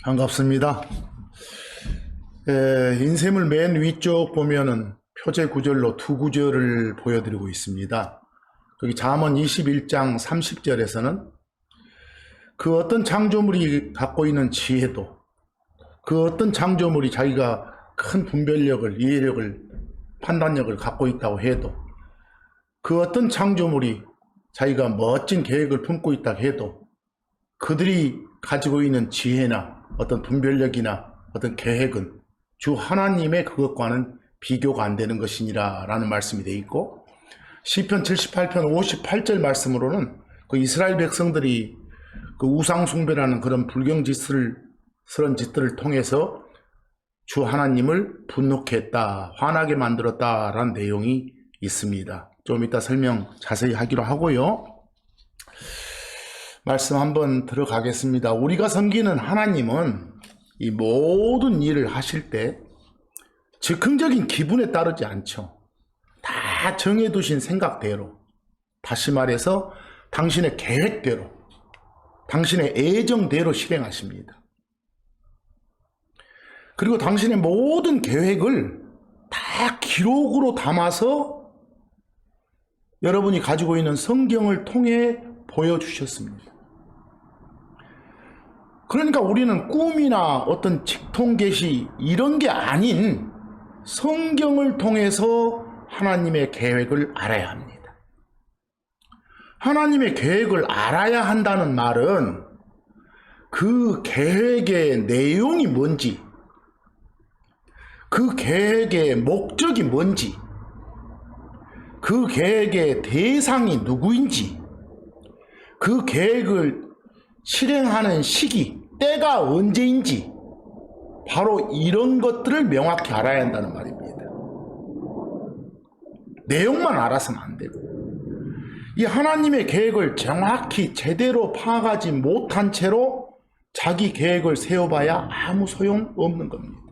반갑습니다. 인쇄물 맨 위쪽 보면은 표제 구절로 두 구절을 보여드리고 있습니다. 거기 잠언 21장 30절에서는 그 어떤 창조물이 갖고 있는 지혜도, 그 어떤 창조물이 자기가 큰 분별력을, 이해력을, 판단력을 갖고 있다고 해도, 그 어떤 창조물이 자기가 멋진 계획을 품고 있다 해도 그들이 가지고 있는 지혜나 어떤 분별력이나 어떤 계획은 주 하나님의 그것과는 비교가 안 되는 것이니라 라는 말씀이 되어 있고, 시편 78편 58절 말씀으로는 그 이스라엘 백성들이 그 우상숭배라는 그런 불경지스러운 짓들을 통해서 주 하나님을 분노케 했다, 화나게 만들었다 라는 내용이 있습니다. 좀 이따 설명 자세히 하기로 하고요. 말씀 한번 들어가겠습니다. 우리가 섬기는 하나님은 이 모든 일을 하실 때 즉흥적인 기분에 따르지 않죠. 다 정해두신 생각대로, 다시 말해서 당신의 계획대로, 당신의 애정대로 실행하십니다. 그리고 당신의 모든 계획을 다 기록으로 담아서 여러분이 가지고 있는 성경을 통해 보여주셨습니다. 그러니까 우리는 꿈이나 어떤 직통계시 이런 게 아닌 성경을 통해서 하나님의 계획을 알아야 합니다. 하나님의 계획을 알아야 한다는 말은 그 계획의 내용이 뭔지, 그 계획의 목적이 뭔지, 그 계획의 대상이 누구인지, 그 계획을 실행하는 시기, 때가 언제인지, 바로 이런 것들을 명확히 알아야 한다는 말입니다. 내용만 알아서는 안 되고, 이 하나님의 계획을 정확히 제대로 파악하지 못한 채로 자기 계획을 세워봐야 아무 소용없는 겁니다.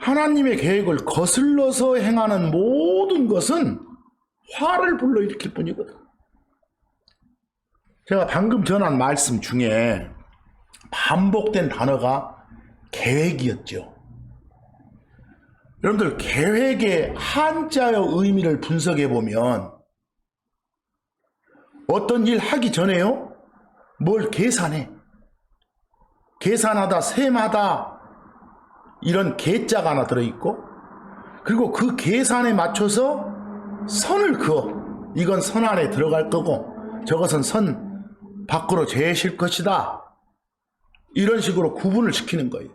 하나님의 계획을 거슬러서 행하는 모든 것은 화를 불러일으킬 뿐이거든. 제가 방금 전한 말씀 중에 반복된 단어가 계획이었죠. 여러분들, 계획의 한자의 의미를 분석해 보면 어떤 일 하기 전에요, 뭘 계산해. 계산하다, 셈하다, 이런 계자가 하나 들어있고, 그리고 그 계산에 맞춰서 선을 그어. 이건 선 안에 들어갈 거고 저것은 선 밖으로 제실 것이다, 이런 식으로 구분을 시키는 거예요.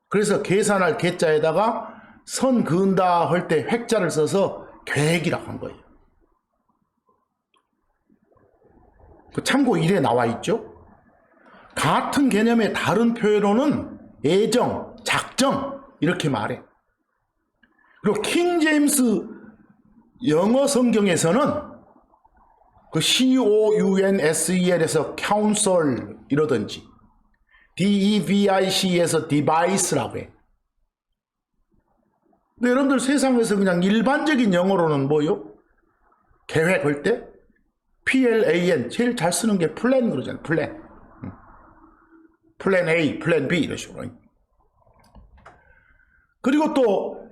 그래서 계산할 계자에다가 선 그은다 할 때 획자를 써서 계획이라고 한 거예요. 그 참고 1에 나와 있죠. 같은 개념의 다른 표현으로는 애정, 작정 이렇게 말해. 그리고 킹 제임스 영어 성경에서는 그 COUNSEL에서 counsel 이러든지 DEVIC에서 device라고 해. 근데 여러분들 세상에서 그냥 일반적인 영어로는 뭐요? 계획할 때 PLAN, 제일 잘 쓰는 게 플랜 그러잖아요. 플랜. 플랜 A, 플랜 B 이런 식으로. 그리고 또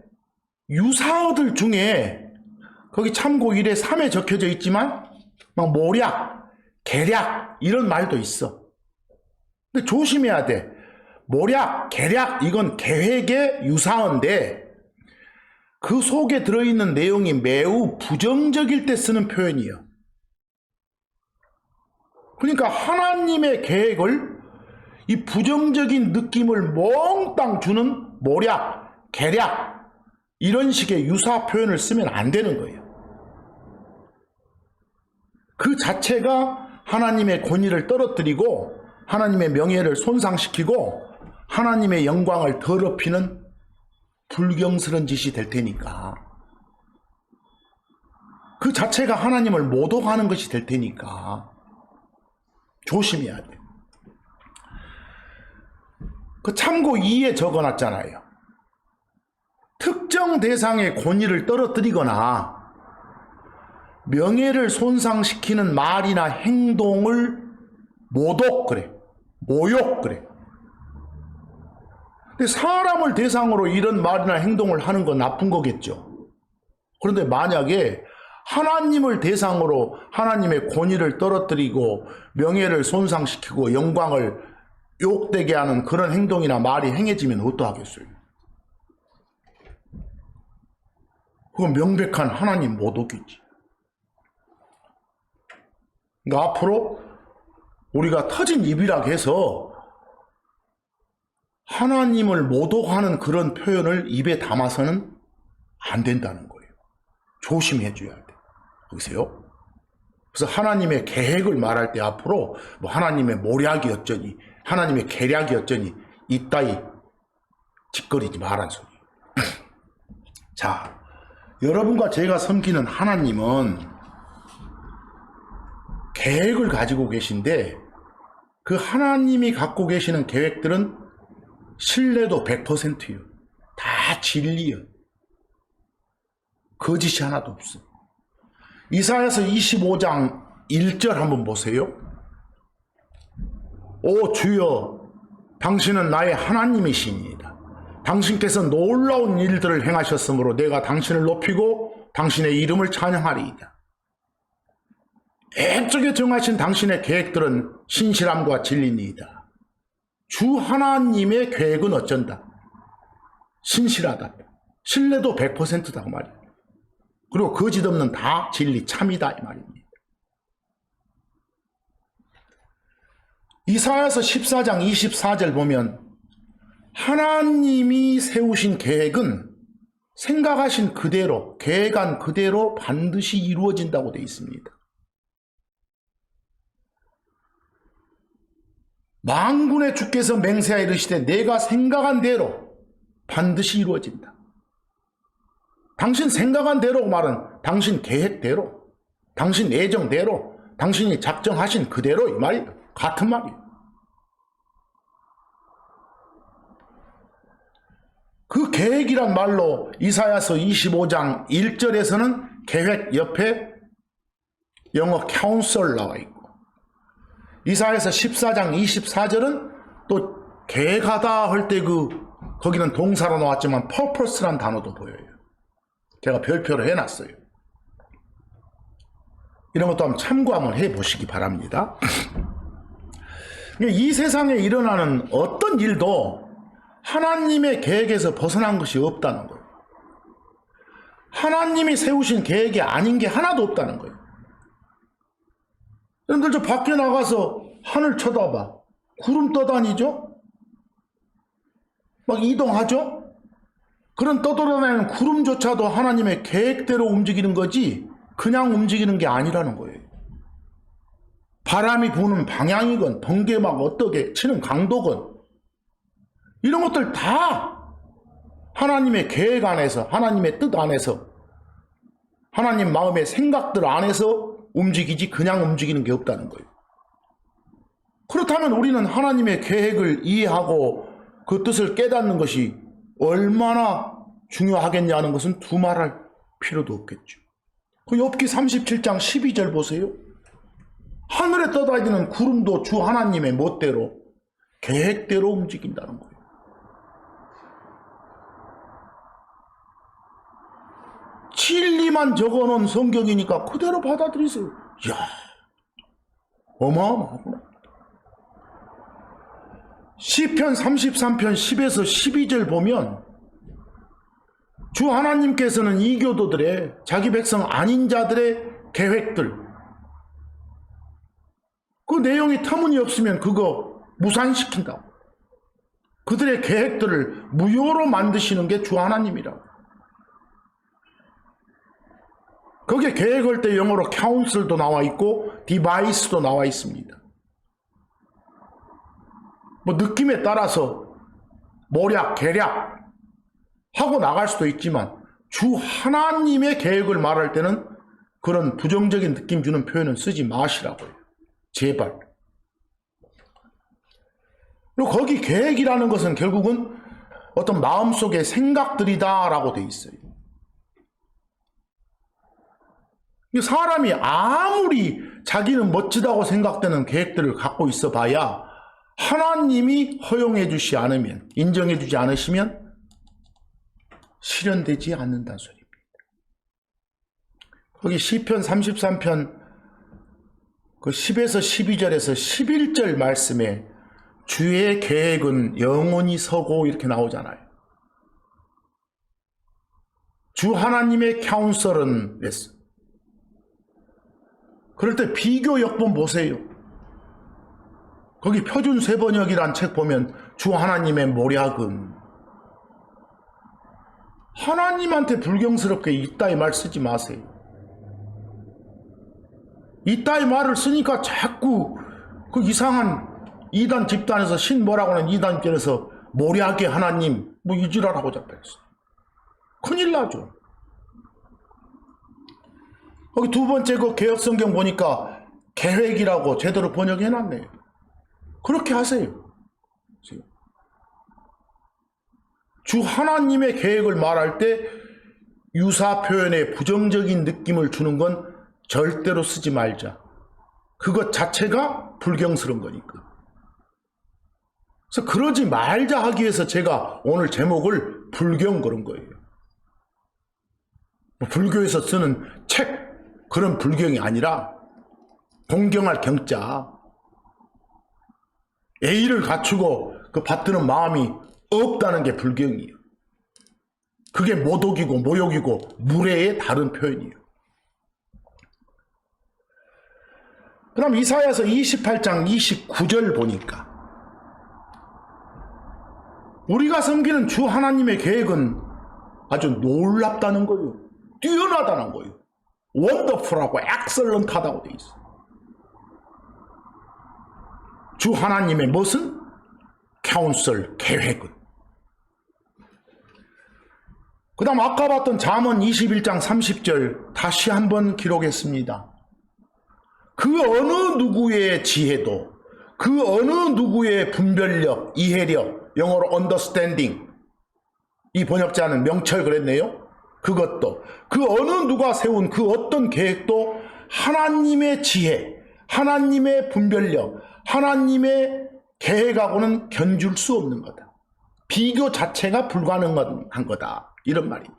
유사어들 중에 거기 참고 1에 3에 적혀져 있지만 막 모략, 계략 이런 말도 있어. 근데 조심해야 돼. 모략, 계략 이건 계획의 유사어인데 그 속에 들어있는 내용이 매우 부정적일 때 쓰는 표현이에요. 그러니까 하나님의 계획을 이 부정적인 느낌을 몽땅 주는 모략, 계략 이런 식의 유사 표현을 쓰면 안 되는 거예요. 그 자체가 하나님의 권위를 떨어뜨리고 하나님의 명예를 손상시키고 하나님의 영광을 더럽히는 불경스러운 짓이 될 테니까, 그 자체가 하나님을 모독하는 것이 될 테니까 조심해야 돼. 그 참고 2에 적어놨잖아요. 특정 대상의 권위를 떨어뜨리거나 명예를 손상시키는 말이나 행동을 모독 그래, 모욕 그래. 근데 사람을 대상으로 이런 말이나 행동을 하는 건 나쁜 거겠죠. 그런데 만약에 하나님을 대상으로 하나님의 권위를 떨어뜨리고 명예를 손상시키고 영광을 욕되게 하는 그런 행동이나 말이 행해지면 어떠하겠어요? 그건 명백한 하나님 모독이지. 그러니까 앞으로 우리가 터진 입이라 해서 하나님을 모독하는 그런 표현을 입에 담아서는 안 된다는 거예요. 조심해 줘야 돼. 보세요. 그래서 하나님의 계획을 말할 때 앞으로 뭐 하나님의 모략이 어쩌니 하나님의 계략이 어쩌니 이따위 짓거리지 말란 소리예요. 자, 여러분과 제가 섬기는 하나님은 계획을 가지고 계신데 그 하나님이 갖고 계시는 계획들은 신뢰도 100%예요. 다 진리예요. 거짓이 하나도 없어. 이사야서 25장 1절 한번 보세요. 오 주여, 당신은 나의 하나님이시니이다. 당신께서 놀라운 일들을 행하셨으므로 내가 당신을 높이고 당신의 이름을 찬양하리이다. 애쪽에 정하신 당신의 계획들은 신실함과 진리니이다. 주 하나님의 계획은 어쩐다? 신실하다. 신뢰도 100%다 그 말이에요. 그리고 거짓 없는 다 진리 참이다 이 말입니다. 이사야서 14장 24절 보면 하나님이 세우신 계획은 생각하신 그대로 계획한 그대로 반드시 이루어진다고 되어 있습니다. 만군의 주께서 맹세하여 이르시되 내가 생각한 대로 반드시 이루어진다. 당신 생각한 대로 말은 당신 계획대로, 당신 예정대로, 당신이 작정하신 그대로 이 말이에요. 같은 말이에요. 그 계획이란 말로 이사야서 25장 1절에서는 계획 옆에 영어 counsel 나와 있고 이사야서 14장 24절은 또 계획하다 할 때 거기는 동사로 나왔지만 purpose란 단어도 보여요. 제가 별표로 해놨어요. 이런 것도 한번 참고 한번 해보시기 바랍니다. 이 세상에 일어나는 어떤 일도 하나님의 계획에서 벗어난 것이 없다는 거예요. 하나님이 세우신 계획이 아닌 게 하나도 없다는 거예요. 여러분들 저 밖에 나가서 하늘 쳐다봐. 구름 떠다니죠? 막 이동하죠? 그런 떠돌아다니는 구름조차도 하나님의 계획대로 움직이는 거지 그냥 움직이는 게 아니라는 거예요. 바람이 부는 방향이건 번개 막 어떻게 치는 강도건 이런 것들 다 하나님의 계획 안에서 하나님의 뜻 안에서 하나님 마음의 생각들 안에서 움직이지 그냥 움직이는 게 없다는 거예요. 그렇다면 우리는 하나님의 계획을 이해하고 그 뜻을 깨닫는 것이 얼마나 중요하겠냐는 것은 두말할 필요도 없겠죠. 그 욥기 37장 12절 보세요. 하늘에 떠다니는 구름도 주 하나님의 멋대로 계획대로 움직인다는 거예요. 진리만 적어놓은 성경이니까 그대로 받아들이세요. 이야, 어마어마하구나. 시편 33편 10에서 12절 보면 주 하나님께서는 이교도들의 자기 백성 아닌 자들의 계획들 그 내용이 터무니없으면 그거 무산시킨다고. 그들의 계획들을 무효로 만드시는 게 주 하나님이라고. 거기에 계획할 때 영어로 counsel도 나와 있고 device도 나와 있습니다. 뭐 느낌에 따라서 모략, 계략 하고 나갈 수도 있지만 주 하나님의 계획을 말할 때는 그런 부정적인 느낌 주는 표현은 쓰지 마시라고요. 제발. 그리고 거기 계획이라는 것은 결국은 어떤 마음속의 생각들이다라고 돼 있어요. 사람이 아무리 자기는 멋지다고 생각되는 계획들을 갖고 있어 봐야 하나님이 허용해 주지 않으면, 인정해 주지 않으시면 실현되지 않는다는 소리입니다. 거기 시편 33편 그 10에서 12절에서 11절 말씀에 주의 계획은 영원히 서고 이렇게 나오잖아요. 주 하나님의 카운셀은 됐어. 그럴 때 비교 역본 보세요. 거기 표준 세번역이란 책 보면 주 하나님의 모략은, 하나님한테 불경스럽게 이따위 말 쓰지 마세요. 이따위 말을 쓰니까 자꾸 그 이상한 이단 집단에서 신 뭐라고 하는 이단께서 모략의 하나님 뭐 이지랄하고 잡혀있어요. 큰일 나죠. 거기 두 번째 그 개혁성경 보니까 계획이라고 제대로 번역해놨네요. 그렇게 하세요. 주 하나님의 계획을 말할 때 유사 표현에 부정적인 느낌을 주는 건 절대로 쓰지 말자. 그것 자체가 불경스러운 거니까. 그래서 그러지 말자 하기 위해서 제가 오늘 제목을 불경 그런 거예요. 불교에서 쓰는 책 그런 불경이 아니라 공경할 경자, 예의를 갖추고 그 받드는 마음이 없다는 게 불경이에요. 그게 모독이고 모욕이고 무례의 다른 표현이에요. 그 다음 이사야서 28장 29절 보니까 우리가 섬기는 주 하나님의 계획은 아주 놀랍다는 거예요. 뛰어나다는 거예요. 원더풀하고 엑설런트하다고 돼 있어요. 주 하나님의 무슨? 카운슬, 계획은. 그 다음 아까 봤던 잠언 21장 30절 다시 한번 기록했습니다. 그 어느 누구의 지혜도, 그 어느 누구의 분별력, 이해력, 영어로 understanding, 이 번역자는 명철 그랬네요. 그것도, 그 어느 누가 세운 그 어떤 계획도 하나님의 지혜, 하나님의 분별력, 하나님의 계획하고는 견줄 수 없는 거다. 비교 자체가 불가능한 거다. 이런 말입니다.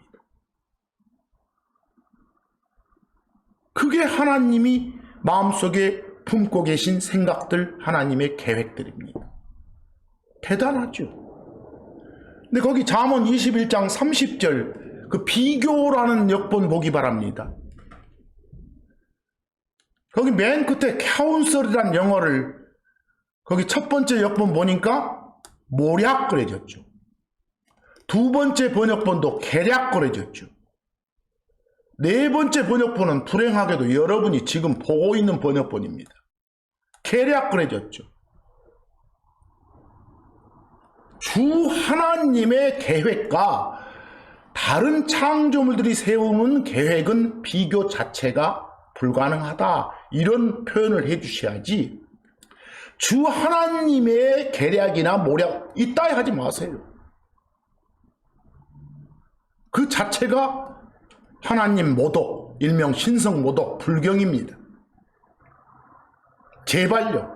그게 하나님이 마음속에 품고 계신 생각들, 하나님의 계획들입니다. 대단하죠. 근데 거기 잠언 21장 30절 그 비교라는 역본 보기 바랍니다. 거기 맨 끝에 카운셀이란 영어를 거기 첫 번째 역본 보니까 모략 그려졌죠. 두 번째 번역본도 계략 그려졌죠. 네 번째 번역본은 불행하게도 여러분이 지금 보고 있는 번역본입니다. 계략 그려졌죠. 주 하나님의 계획과 다른 창조물들이 세우는 계획은 비교 자체가 불가능하다. 이런 표현을 해주셔야지 주 하나님의 계략이나 모략 이따위 하지 마세요. 그 자체가 하나님 모독, 일명 신성 모독, 불경입니다. 제발요.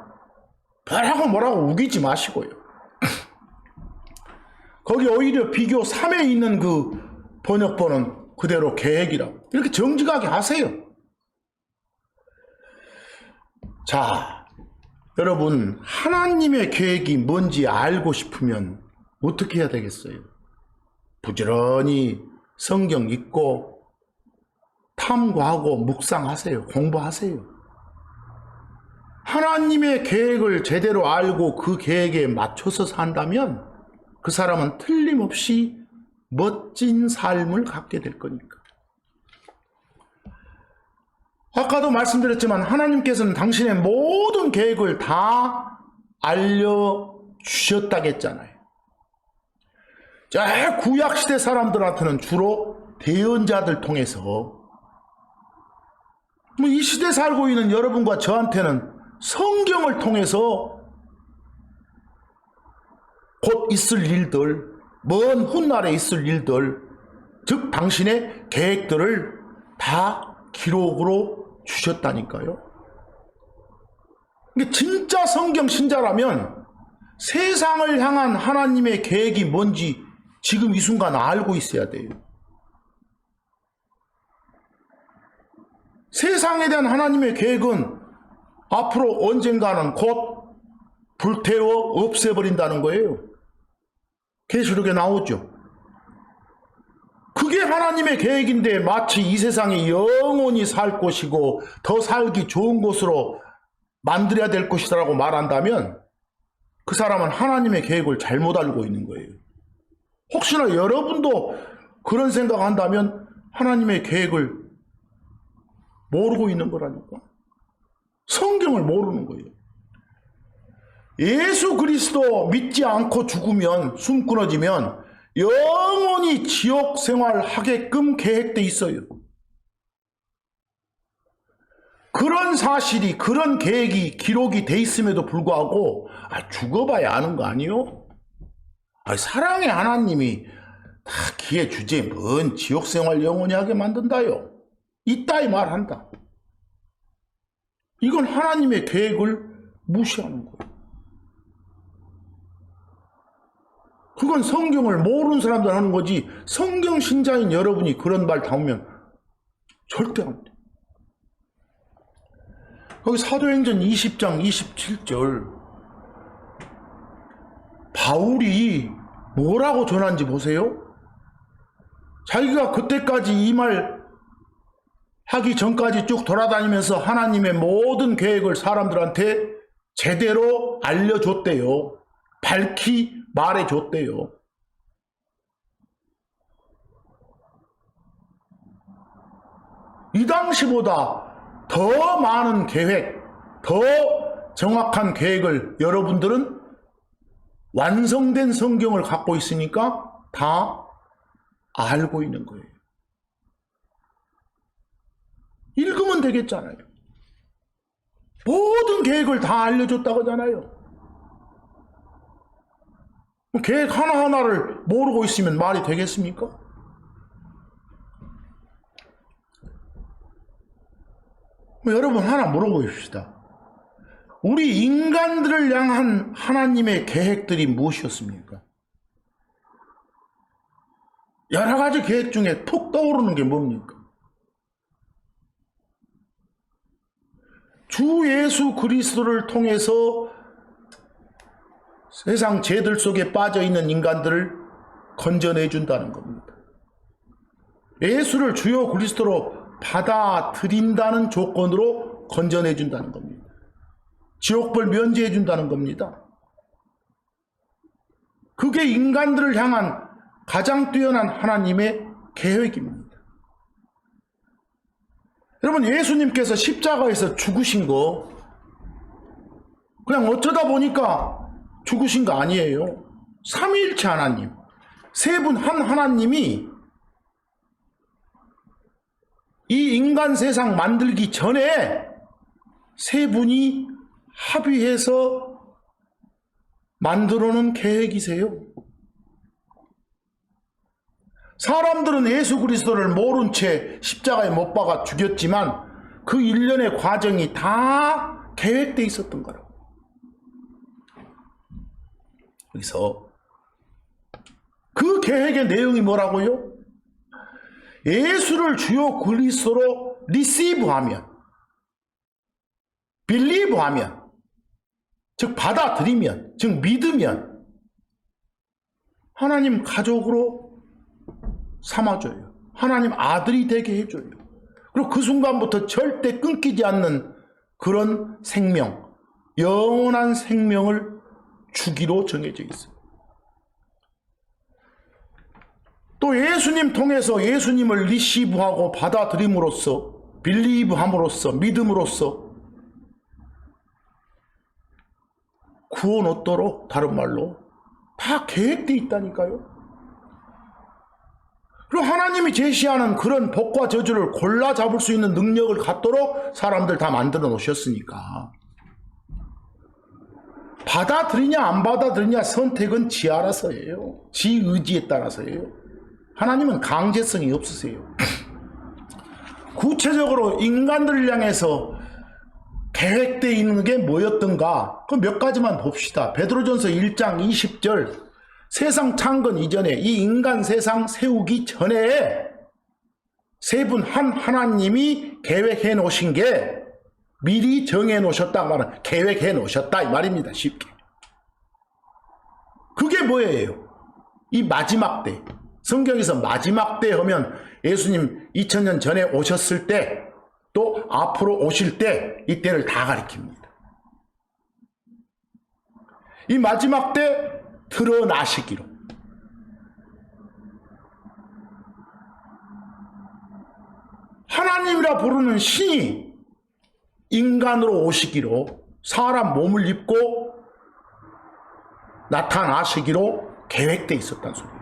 뭐라고 우기지 마시고요. 거기 오히려 비교 3에 있는 그 번역본은 그대로 계획이라고 이렇게 정직하게 하세요. 자, 여러분 하나님의 계획이 뭔지 알고 싶으면 어떻게 해야 되겠어요? 부지런히 성경 읽고 탐구하고 묵상하세요. 공부하세요. 하나님의 계획을 제대로 알고 그 계획에 맞춰서 산다면 그 사람은 틀림없이 멋진 삶을 갖게 될 거니까. 아까도 말씀드렸지만 하나님께서는 당신의 모든 계획을 다 알려주셨다겠잖아요. 자, 구약시대 사람들한테는 주로 대언자들 통해서, 뭐 이 시대 살고 있는 여러분과 저한테는 성경을 통해서 곧 있을 일들, 먼 훗날에 있을 일들, 즉 당신의 계획들을 다 기록으로 주셨다니까요. 진짜 성경 신자라면 세상을 향한 하나님의 계획이 뭔지 지금 이 순간 알고 있어야 돼요. 세상에 대한 하나님의 계획은 앞으로 언젠가는 곧 불태워 없애버린다는 거예요. 계시록에 나오죠. 그게 하나님의 계획인데 마치 이 세상에 영원히 살 곳이고 더 살기 좋은 곳으로 만들어야 될 것이라고 말한다면 그 사람은 하나님의 계획을 잘못 알고 있는 거예요. 혹시나 여러분도 그런 생각한다면 하나님의 계획을 모르고 있는 거라니까. 성경을 모르는 거예요. 예수 그리스도 믿지 않고 죽으면, 숨 끊어지면 영원히 지옥 생활하게끔 계획돼 있어요. 그런 사실이, 그런 계획이 기록이 돼 있음에도 불구하고 죽어봐야 아는 거 아니요? 사랑의 하나님이 다 기회 주제 뭔 지옥 생활 영원히 하게 만든다요. 이따위 말한다. 이건 하나님의 계획을 무시하는 거예요. 그건 성경을 모르는 사람들 하는 거지, 성경 신자인 여러분이 그런 말 담으면 절대 안 돼. 거기 사도행전 20장 27절 바울이 뭐라고 전한지 보세요. 자기가 그때까지 이 말 하기 전까지 쭉 돌아다니면서 하나님의 모든 계획을 사람들한테 제대로 알려줬대요. 밝히 말해줬대요. 이 당시보다 더 많은 계획, 더 정확한 계획을 여러분들은 완성된 성경을 갖고 있으니까 다 알고 있는 거예요. 읽으면 되겠잖아요. 모든 계획을 다 알려줬다고 하잖아요. 계획 하나하나를 모르고 있으면 말이 되겠습니까? 여러분 하나 물어보십시다. 우리 인간들을 향한 하나님의 계획들이 무엇이었습니까? 여러 가지 계획 중에 툭 떠오르는 게 뭡니까? 주 예수 그리스도를 통해서 세상 죄들 속에 빠져있는 인간들을 건져내 준다는 겁니다. 예수를 주요 그리스도로 받아들인다는 조건으로 건져내 준다는 겁니다. 지옥벌 면제해 준다는 겁니다. 그게 인간들을 향한 가장 뛰어난 하나님의 계획입니다. 여러분, 예수님께서 십자가에서 죽으신 거 그냥 어쩌다 보니까 죽으신 거 아니에요. 삼위일체 하나님, 세 분 한 하나님이 이 인간 세상 만들기 전에 세 분이 합의해서 만들어 놓은 계획이세요. 사람들은 예수 그리스도를 모른 채 십자가에 못 박아 죽였지만 그 일련의 과정이 다 계획되어 있었던 거라고. 여기서 그 계획의 내용이 뭐라고요? 예수를 주요 그리스도로 리시브하면, 빌리브하면, 즉 받아들이면, 즉 믿으면 하나님 가족으로 삼아줘요. 하나님 아들이 되게 해줘요. 그리고 그 순간부터 절대 끊기지 않는 그런 생명, 영원한 생명을 주기로 정해져 있어요. 또 예수님 통해서 예수님을 리시브하고 받아들임으로써, 빌리브함으로써, 믿음으로써 구원 얻도록, 다른 말로 다 계획되어 있다니까요. 그리고 하나님이 제시하는 그런 복과 저주를 골라 잡을 수 있는 능력을 갖도록 사람들 다 만들어 놓으셨으니까 받아들이냐 안 받아들이냐 선택은 지 알아서예요. 지 의지에 따라서예요. 하나님은 강제성이 없으세요. 구체적으로 인간들을 향해서 계획되어 있는 게 뭐였던가? 그 몇 가지만 봅시다. 베드로전서 1장 20절. 세상 창건 이전에, 이 인간 세상 세우기 전에 세 분 한 하나님이 계획해 놓으신 게 미리 정해 놓으셨다 말은 계획해 놓으셨다 이 말입니다. 쉽게. 그게 뭐예요? 이 마지막 때. 성경에서 마지막 때 하면 예수님 2000년 전에 오셨을 때 또 앞으로 오실 때 이때를 다 가리킵니다. 이 마지막 때 드러나시기로. 하나님이라 부르는 신이 인간으로 오시기로, 사람 몸을 입고 나타나시기로 계획되어 있었단 소리예요.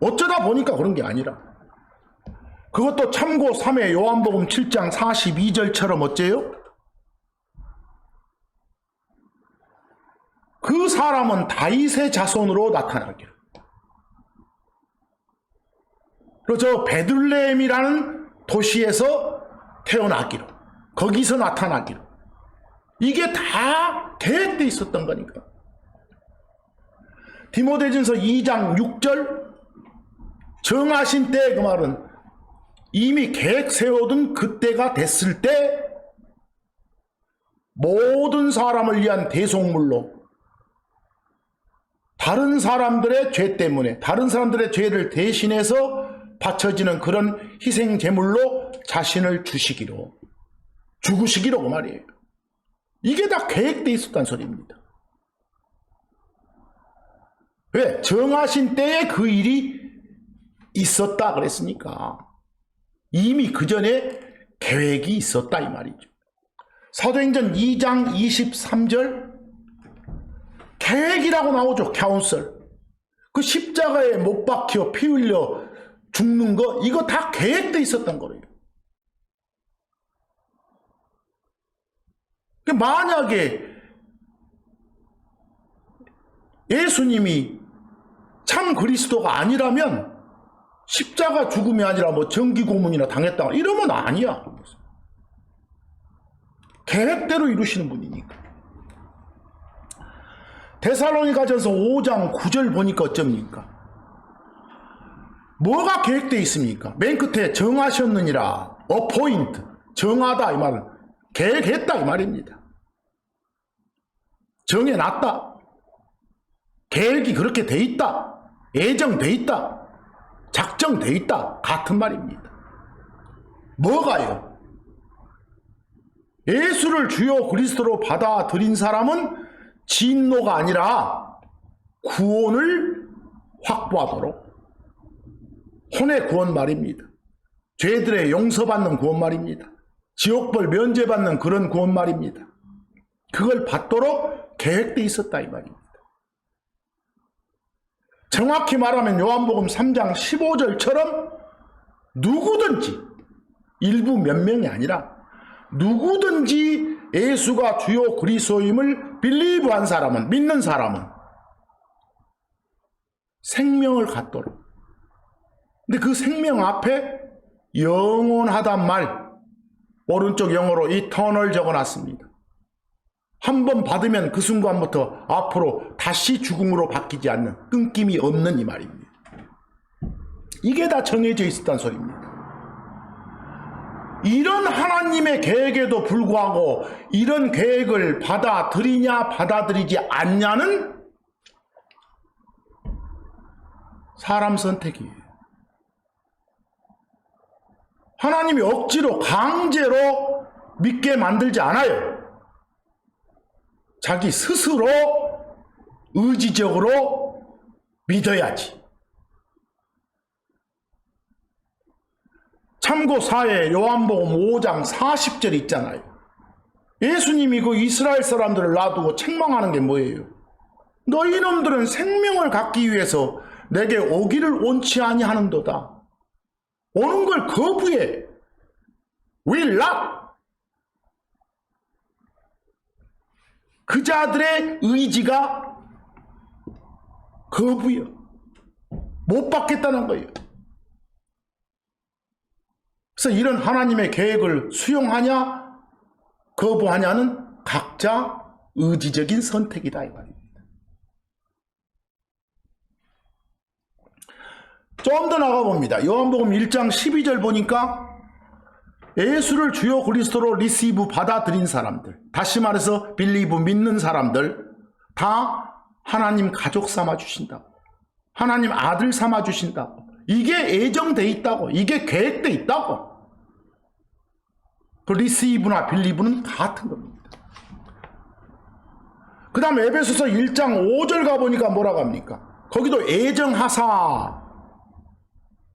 어쩌다 보니까 그런 게 아니라. 그것도 참고 3회 요한복음 7장 42절처럼 어째요? 그 사람은 다윗의 자손으로 나타나기로. 그리고 저 베들레헴이라는 도시에서 태어나기로. 거기서 나타나기로. 이게 다 계획되어 있었던 거니까. 디모데전서 2장 6절 정하신 때 그 말은 이미 계획 세워둔 그때가 됐을 때 모든 사람을 위한 대속물로 다른 사람들의 죄 때문에 다른 사람들의 죄를 대신해서 바쳐지는 그런 희생 제물로 자신을 주시기로 죽으시기로 그 말이에요. 이게 다 계획되어 있었단 소리입니다. 왜? 정하신 때에 그 일이 있었다 그랬으니까 이미 그 전에 계획이 있었다 이 말이죠. 사도행전 2장 23절 계획이라고 나오죠. 카운슬. 그 십자가에 못 박혀 피 흘려 죽는 거 이거 다 계획돼 있었던 거예요. 만약에 예수님이 참 그리스도가 아니라면 십자가 죽음이 아니라 뭐 정기 고문이나 당했다 이러면 아니야. 계획대로 이루시는 분이니까. 데살로니가전서 5장 9절 보니까 어쩝니까? 뭐가 계획되어 있습니까? 맨 끝에 정하셨느니라. 어포인트. 정하다 이 말은 계획했다 이 말입니다. 정해놨다. 계획이 그렇게 돼 있다. 예정돼 있다. 작정돼 있다. 같은 말입니다. 뭐가요? 예수를 주요 그리스도로 받아들인 사람은 진노가 아니라 구원을 확보하도록 혼의 구원 말입니다. 죄들의 용서받는 구원 말입니다. 지옥벌 면제받는 그런 구원 말입니다. 그걸 받도록 계획되어 있었다 이 말입니다. 정확히 말하면 요한복음 3장 15절처럼 누구든지 일부 몇 명이 아니라 누구든지 예수가 주요 그리스도임을 빌리브한 사람은 믿는 사람은 생명을 갖도록. 근데 그 생명 앞에 영원하단 말 오른쪽 영어로 이터널 적어놨습니다. 한번 받으면 그 순간부터 앞으로 다시 죽음으로 바뀌지 않는 끊김이 없는 이 말입니다. 이게 다 정해져 있었다는 소리입니다. 이런 하나님의 계획에도 불구하고 이런 계획을 받아들이냐 받아들이지 않냐는 사람 선택이에요. 하나님이 억지로 강제로 믿게 만들지 않아요. 자기 스스로 의지적으로 믿어야지. 참고 4회 요한복음 5장 40절 있잖아요. 예수님이 그 이스라엘 사람들을 놔두고 책망하는 게 뭐예요? 너희 놈들은 생명을 갖기 위해서 내게 오기를 원치 아니하는도다. 오는 걸 거부해. will not. 그 자들의 의지가 거부요. 못 받겠다는 거예요. 그래서 이런 하나님의 계획을 수용하냐 거부하냐는 각자 의지적인 선택이다 이 말입니다. 좀 더 나가봅니다. 요한복음 1장 12절 보니까 예수를 주요 그리스도로 리시브 받아들인 사람들, 다시 말해서 빌리브 믿는 사람들 다 하나님 가족 삼아 주신다고, 하나님 아들 삼아 주신다고, 이게 예정돼 있다고, 이게 계획돼 있다고. 그 리시브나 빌리브는 같은 겁니다. 그 다음에 에베소서 1장 5절 가보니까 뭐라고 합니까? 거기도 예정하사,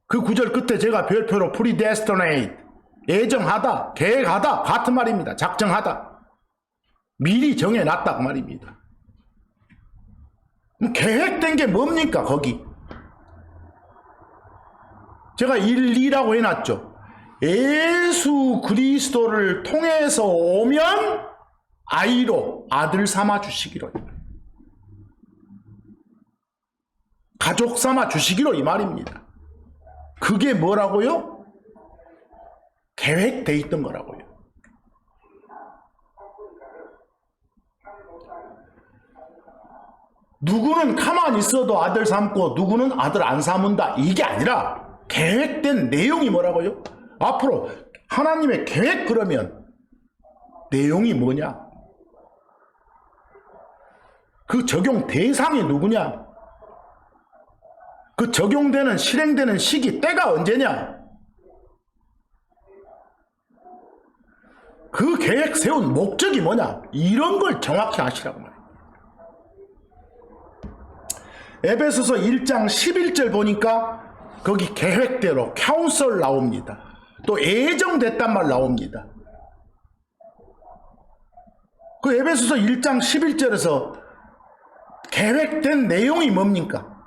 그 구절 끝에 제가 별표로 predestinate, 예정하다, 계획하다 같은 말입니다. 작정하다, 미리 정해놨다 그 말입니다. 계획된 게 뭡니까? 거기 제가 1, 2라고 해놨죠. 예수 그리스도를 통해서 오면 아이로, 아들 삼아 주시기로, 가족 삼아 주시기로 이 말입니다. 그게 뭐라고요? 계획돼 있던 거라고요. 누구는 가만히 있어도 아들 삼고 누구는 아들 안 삼은다, 이게 아니라 계획된 내용이 뭐라고요? 앞으로 하나님의 계획, 그러면 내용이 뭐냐? 그 적용 대상이 누구냐? 그 적용되는, 실행되는 시기, 때가 언제냐? 그 계획 세운 목적이 뭐냐? 이런 걸 정확히 아시라고 말해요. 에베소서 1장 11절 보니까 거기 계획대로 카운슬 나옵니다. 또 예정됐단 말 나옵니다. 그 에베소서 1장 11절에서 계획된 내용이 뭡니까?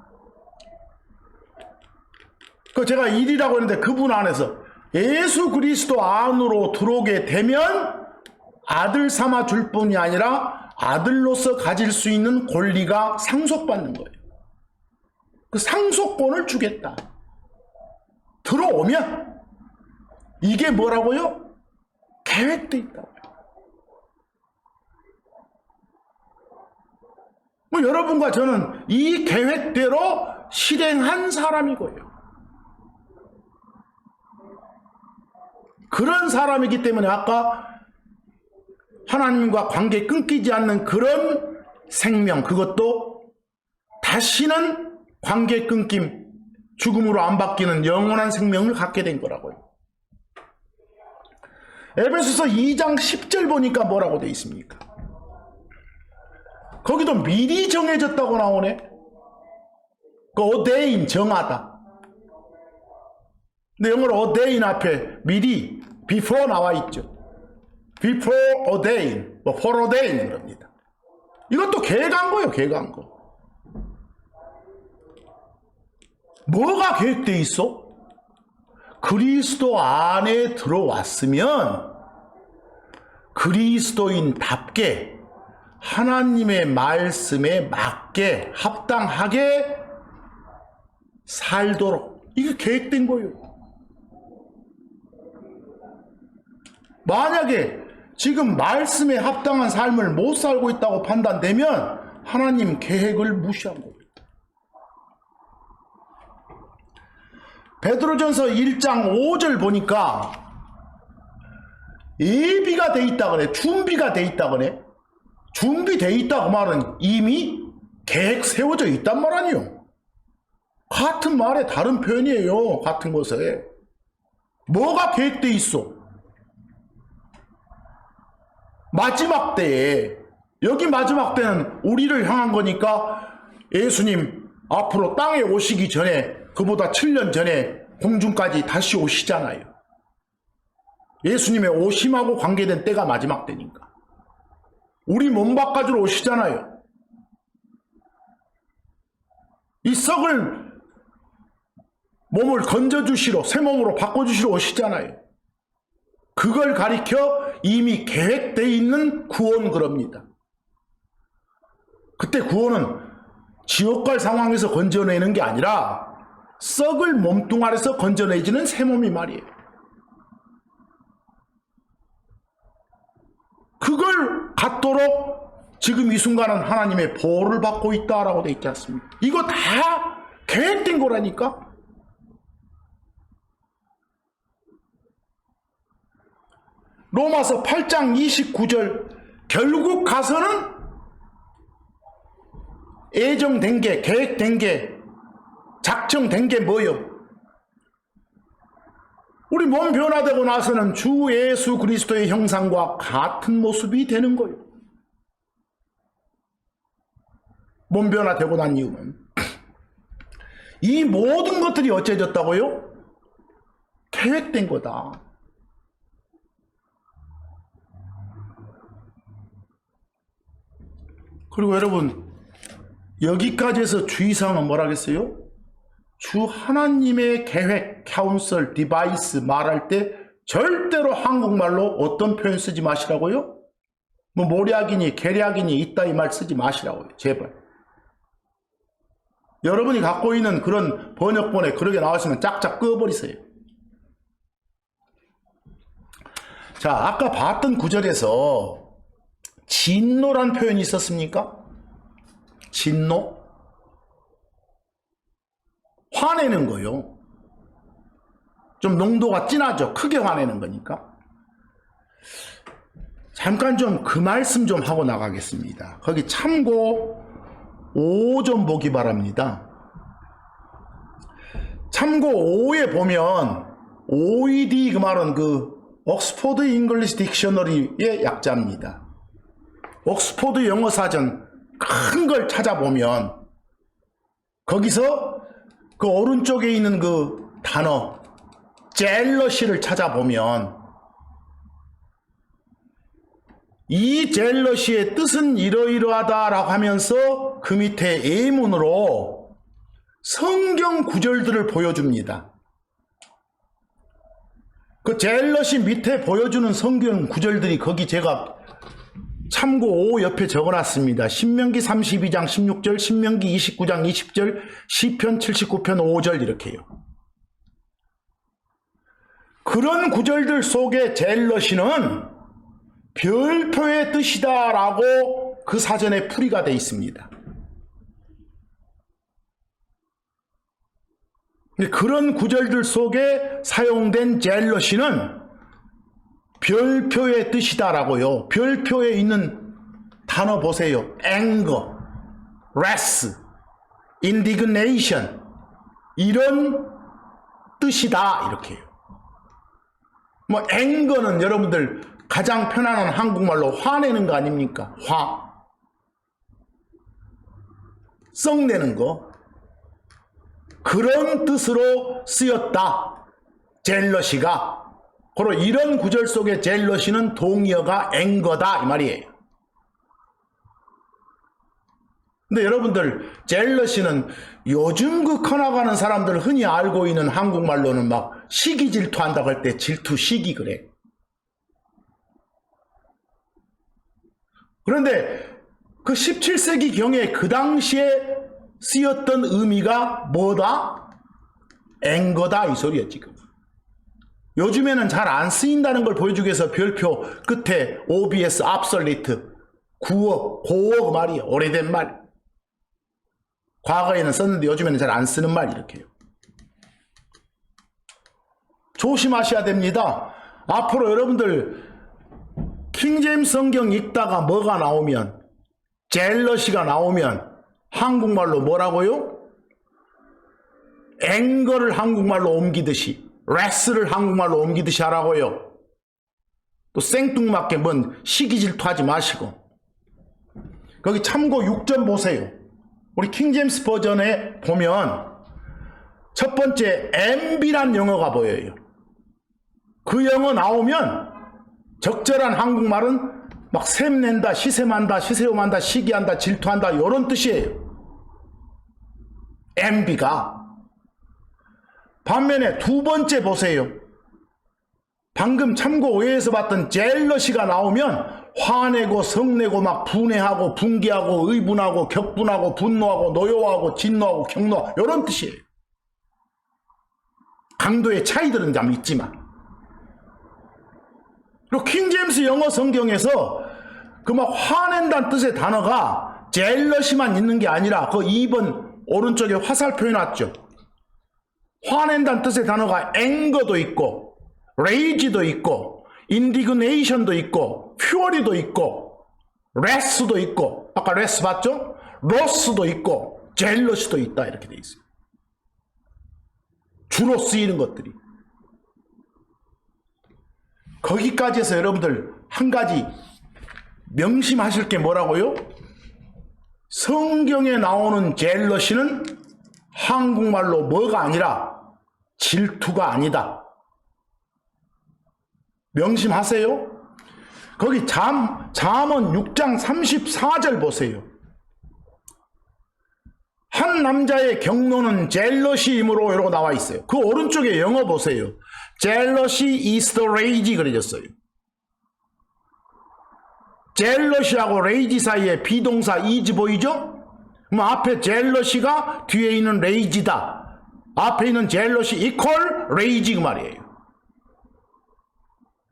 그 제가 1이라고 했는데 그분 안에서 예수 그리스도 안으로 들어오게 되면 아들 삼아 줄 뿐이 아니라 아들로서 가질 수 있는 권리가 상속받는 거예요. 그 상속권을 주겠다. 들어오면 이게 뭐라고요? 계획돼 있다고요. 뭐 여러분과 저는 이 계획대로 실행한 사람이고요. 그런 사람이기 때문에 아까 하나님과 관계 끊기지 않는 그런 생명, 그것도 다시는 관계 끊김, 죽음으로 안 바뀌는 영원한 생명을 갖게 된 거라고요. 에베소서 2장 10절 보니까 뭐라고 되어 있습니까? 거기도 미리 정해졌다고 나오네. 그 ordain, 정하다. 근데 영어로 ordain 앞에 미리, before 나와 있죠. before ordain, 뭐 foreordain 그럽니다. 이것도 계획한 거예요, 계획한 거. 뭐가 계획되어 있어? 그리스도 안에 들어왔으면 그리스도인답게 하나님의 말씀에 맞게 합당하게 살도록, 이게 계획된 거예요. 만약에 지금 말씀에 합당한 삶을 못 살고 있다고 판단되면 하나님 계획을 무시한 거예요. 베드로전서 1장 5절 보니까 예비가 돼 있다 그래, 준비가 돼 있다 그래. 준비돼 있다 그 말은 이미 계획 세워져 있단 말 아니에요. 같은 말에 다른 표현이에요. 같은 것에 뭐가 계획돼 있어? 마지막 때에, 여기 마지막 때는 우리를 향한 거니까 예수님 앞으로 땅에 오시기 전에, 그보다 7년 전에 공중까지 다시 오시잖아요. 예수님의 오심하고 관계된 때가 마지막 때니까 우리 몸 바꿔주러 오시잖아요. 이 썩을 몸을 건져주시러, 새 몸으로 바꿔주시러 오시잖아요. 그걸 가리켜 이미 계획되어 있는 구원 그럽니다. 그때 구원은 지옥 갈 상황에서 건져내는 게 아니라 썩을 몸뚱아리에서 건져내지는 새 몸이 말이에요. 그걸 갖도록 지금 이 순간은 하나님의 보호를 받고 있다라고 되어 있지 않습니까? 이거 다 계획된 거라니까. 로마서 8장 29절 결국 가서는 예정된 게, 계획된 게, 작정된 게 뭐요? 우리 몸 변화되고 나서는 주 예수 그리스도의 형상과 같은 모습이 되는 거예요. 몸 변화되고 난 이유는 이 모든 것들이 어째졌다고요? 계획된 거다. 그리고 여러분, 여기까지 해서 주의사항은 뭐라겠어요? 주 하나님의 계획, 카운슬, 디바이스 말할 때 절대로 한국말로 어떤 표현 쓰지 마시라고요? 뭐 모략이니 계략이니 있다 이 말 쓰지 마시라고요. 제발. 여러분이 갖고 있는 그런 번역본에 그렇게 나왔으면 짝짝 꺼버리세요. 자, 아까 봤던 구절에서 진노란 표현이 있었습니까? 진노? 화내는 거요. 좀 농도가 진하죠. 크게 화내는 거니까. 잠깐 좀 그 말씀 좀 하고 나가겠습니다. 거기 참고 5 좀 보기 바랍니다. 참고 5에 보면 OED 그 말은 그 옥스포드 잉글리시 딕셔너리의 약자입니다. 옥스포드 영어 사전 큰 걸 찾아보면 거기서 그 오른쪽에 있는 그 단어 젤러시를 찾아보면 이 젤러시의 뜻은 이러이러하다라고 하면서 그 밑에 예문으로 성경 구절들을 보여줍니다. 그 젤러시 밑에 보여주는 성경 구절들이 거기 제가 참고 5 옆에 적어놨습니다. 신명기 32장 16절, 신명기 29장 20절, 시편 79편 5절 이렇게요. 그런 구절들 속에 젤러시는 별표의 뜻이다라고 그 사전에 풀이가 되어 있습니다. 그런 구절들 속에 사용된 젤러시는 별표의 뜻이다라고요. 별표에 있는 단어 보세요. anger, wrath, indignation 이런 뜻이다 이렇게요. 뭐 anger는 여러분들 가장 편안한 한국말로 화내는 거 아닙니까? 화. 썩내는 거. 그런 뜻으로 쓰였다. 젤러시가. 바로 이런 구절 속에 젤러시는 동의어가 앵거다 이 말이에요. 근데 여러분들 젤러시는 요즘 그 커나가는 사람들 흔히 알고 있는 한국말로는 막 시기 질투한다고 할 때 질투 시기 그래. 그런데 그 17세기 경에 그 당시에 쓰였던 의미가 뭐다? 앵거다 이 소리야 지금. 요즘에는 잘 안 쓰인다는 걸 보여주기 위해서 별표 끝에 OBS, obsolete, 구어, 고어 말이에요. 오래된 말. 과거에는 썼는데 요즘에는 잘 안 쓰는 말 이렇게요. 조심하셔야 됩니다. 앞으로 여러분들 킹제임스 성경 읽다가 뭐가 나오면 젤러시가 나오면 한국말로 뭐라고요? 앵거를 한국말로 옮기듯이 레스를 한국말로 옮기듯이 하라고요. 또 생뚱맞게 뭔 시기 질투하지 마시고. 거기 참고 6점 보세요. 우리 킹제임스 버전에 보면 첫 번째 MB란 영어가 보여요. 그 영어 나오면 적절한 한국말은 막 샘낸다, 시샘한다, 시세움한다, 시기한다, 질투한다 이런 뜻이에요. MB가. 반면에 두 번째 보세요. 방금 참고 5회에서 봤던 젤러시가 나오면 화내고 성내고 막 분해하고 분개하고 의분하고 격분하고 분노하고 노여워하고 진노하고 격노하고 이런 뜻이에요. 강도의 차이들은 좀 있지만. 그리고 킹제임스 영어 성경에서 그 막 화낸다는 뜻의 단어가 젤러시만 있는 게 아니라 그 2번 오른쪽에 화살표 해놨죠. 화낸다는 뜻의 단어가 앵거도 있고 레이지도 있고 인디그네이션도 있고 퓨어리도 있고 레스도 있고 아까 레스 봤죠? 로스도 있고 젤러시도 있다 이렇게 돼 있어요. 주로 쓰이는 것들이. 거기까지 해서 여러분들 한 가지 명심하실 게 뭐라고요? 성경에 나오는 젤러시는 한국말로 뭐가 아니라 질투가 아니다. 명심하세요. 거기 잠언 6장 34절 보세요. 한 남자의 경노는 젤러시이므로 이러고 나와 있어요. 그 오른쪽에 영어 보세요. Jealousy is the rage 그려졌어요. 젤러시하고 레이지 사이에 비동사 is 보이죠? 그럼 앞에 젤러시가 뒤에 있는 레이지다. 앞에 있는 젤러시 equal 레이지 그 말이에요.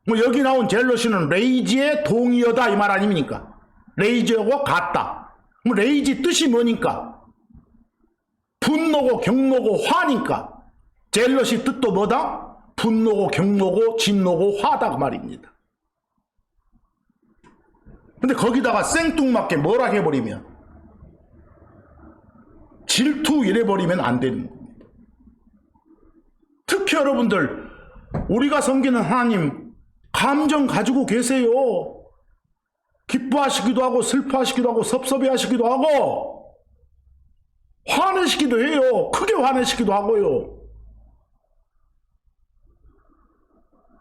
뭐 여기 나온 젤러시는 레이지의 동의어다 이 말 아닙니까? 레이지하고 같다. 그럼 레이지 뜻이 뭐니까? 분노고 경노고 화니까. 젤러시 뜻도 뭐다? 분노고 경노고 진노고 화다 그 말입니다. 근데 거기다가 생뚱맞게 뭐라 해버리면 질투 이래버리면 안 되는 겁니다. 특히 여러분들 우리가 섬기는 하나님 감정 가지고 계세요. 기뻐하시기도 하고 슬퍼하시기도 하고 섭섭해하시기도 하고 화내시기도 해요. 크게 화내시기도 하고요.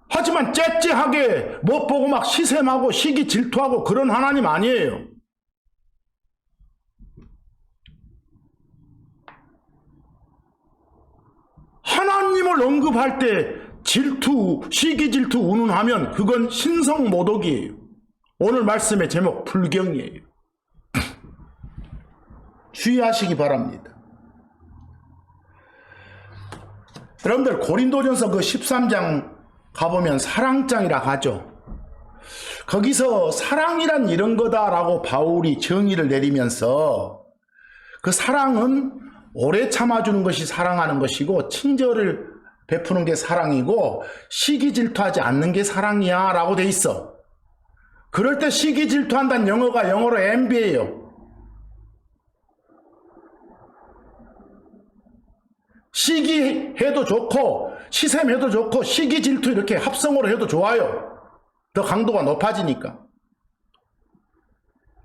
하지만 째째하게 못 보고 막 시샘하고 시기 질투하고 그런 하나님 아니에요. 하나님을 언급할 때 질투, 시기 질투 운운하면 그건 신성모독이에요. 오늘 말씀의 제목 불경이에요. 주의하시기 바랍니다. 여러분들 고린도전서 그 13장 가보면 사랑장이라 하죠. 거기서 사랑이란 이런 거다라고 바울이 정의를 내리면서 그 사랑은 오래 참아주는 것이 사랑하는 것이고 친절을 베푸는 게 사랑이고 시기 질투하지 않는 게 사랑이야 라고 돼 있어. 그럴 때 시기 질투한다는 영어가 영어로 envy예요. 시기해도 좋고 시샘해도 좋고 시기 질투 이렇게 합성어로 해도 좋아요. 더 강도가 높아지니까.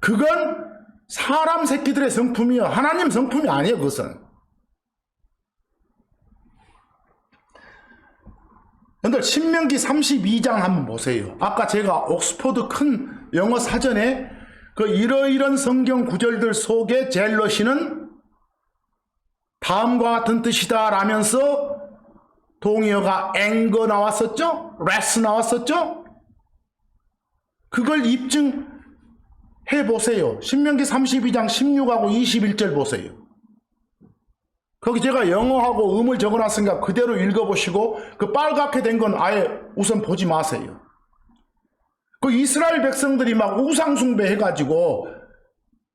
그건 사람 새끼들의 성품이요. 하나님 성품이 아니에요. 그것은. 여러분들 신명기 32장 한번 보세요. 아까 제가 옥스퍼드 큰 영어 사전에 그 이러이런 성경 구절들 속에 젤러시는 다음과 같은 뜻이다 라면서 동의어가 앵거 나왔었죠? 레스 나왔었죠? 그걸 입증해 보세요. 신명기 32장 16하고 21절 보세요. 거기 제가 영어하고 음을 적어놨으니까 그대로 읽어보시고 그 빨갛게 된 건 아예 우선 보지 마세요. 그 이스라엘 백성들이 막 우상숭배 해가지고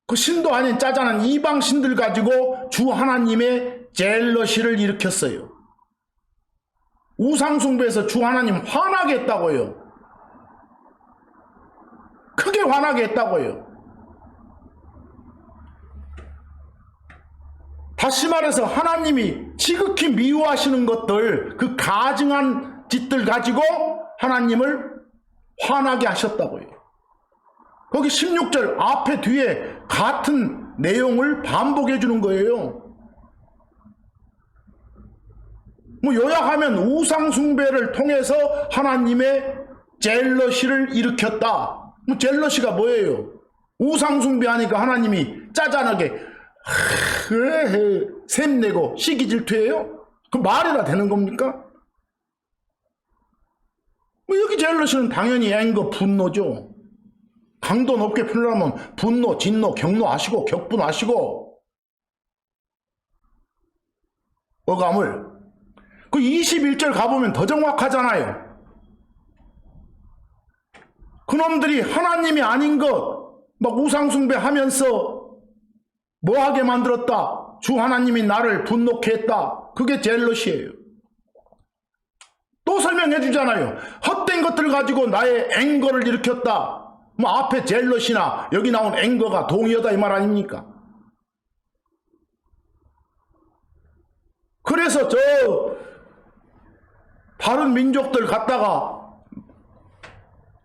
그 신도 아닌 짜잔한 이방 신들 가지고 주 하나님의 젤러시를 일으켰어요. 우상숭배에서 주 하나님 화나게 했다고요. 크게 화나게 했다고요. 다시 말해서 하나님이 지극히 미워하시는 것들, 그 가증한 짓들 가지고 하나님을 화나게 하셨다고요. 거기 16절 앞에 뒤에 같은 내용을 반복해 주는 거예요. 뭐 요약하면 우상숭배를 통해서 하나님의 젤러시를 일으켰다. 뭐 젤러시가 뭐예요? 우상숭배하니까 하나님이 짜잔하게 샘내고 시기질투해요? 그 말이나 되는 겁니까? 뭐 여기 젤러시는 당연히 앵거 분노죠. 강도 높게 표현하면 분노, 진노, 경노하시고 격분하시고 어감을 그 21절 가보면 더 정확하잖아요. 그놈들이 하나님이 아닌 것 막 우상숭배 하면서 뭐하게 만들었다. 주 하나님이 나를 분노케 했다. 그게 젤러시예요. 또 설명해 주잖아요. 헛된 것들을 가지고 나의 앵거를 일으켰다. 뭐 앞에 젤러시나 여기 나온 앵거가 동의어다 이 말 아닙니까? 그래서 저 다른 민족들 갖다가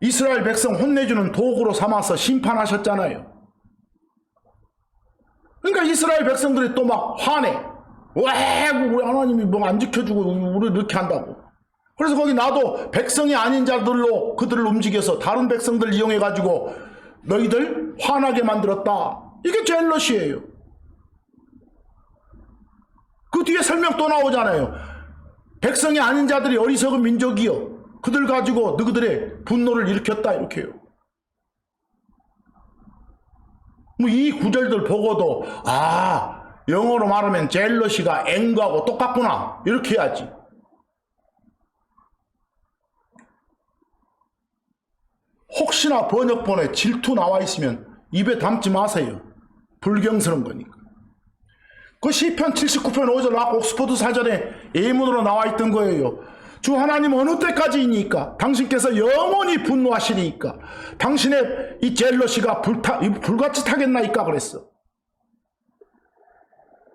이스라엘 백성 혼내주는 도구로 삼아서 심판하셨잖아요. 그러니까 이스라엘 백성들이 또 막 화내. 왜 우리 하나님이 뭐 안 지켜주고 우리 이렇게 한다고. 그래서 거기 나도 백성이 아닌 자들로 그들을 움직여서 다른 백성들 이용해 가지고 너희들 화나게 만들었다. 이게 젤러시예요. 그 뒤에 설명 또 나오잖아요. 백성이 아닌 자들이 어리석은 민족이요. 그들 가지고 너희들의 분노를 일으켰다 이렇게요. 뭐 이 구절들 보고도 영어로 말하면 젤러시가 앵거하고 똑같구나 이렇게 해야지. 혹시나 번역본에 질투 나와 있으면 입에 담지 마세요. 불경스러운 거니까. 그 시편 79편 5절 나왔고 옥스퍼드 사전에 예문으로 나와 있던 거예요. 주 하나님 어느 때까지이니까 당신께서 영원히 분노하시니까 당신의 이 젤러시가 불같이 타겠나이까 그랬어.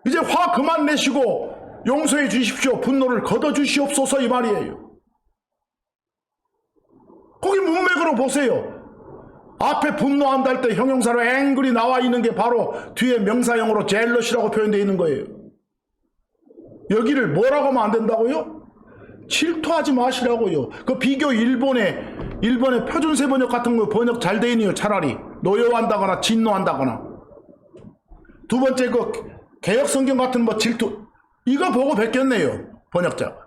이제 화 그만 내시고 용서해 주십시오. 분노를 걷어 주시옵소서 이 말이에요. 거기 문맥으로 보세요. 앞에 분노한다 할 때 형용사로 앵글이 나와 있는 게 바로 뒤에 명사형으로 젤러시라고 표현되어 있는 거예요. 여기를 뭐라고 하면 안 된다고요? 질투하지 마시라고요. 그 비교 일본의 표준세 번역 같은 거 번역 잘 돼 있네요. 차라리 노여워한다거나 진노한다거나. 두 번째 그 개혁성경 같은 뭐 질투 이거 보고 베꼈네요. 번역자가.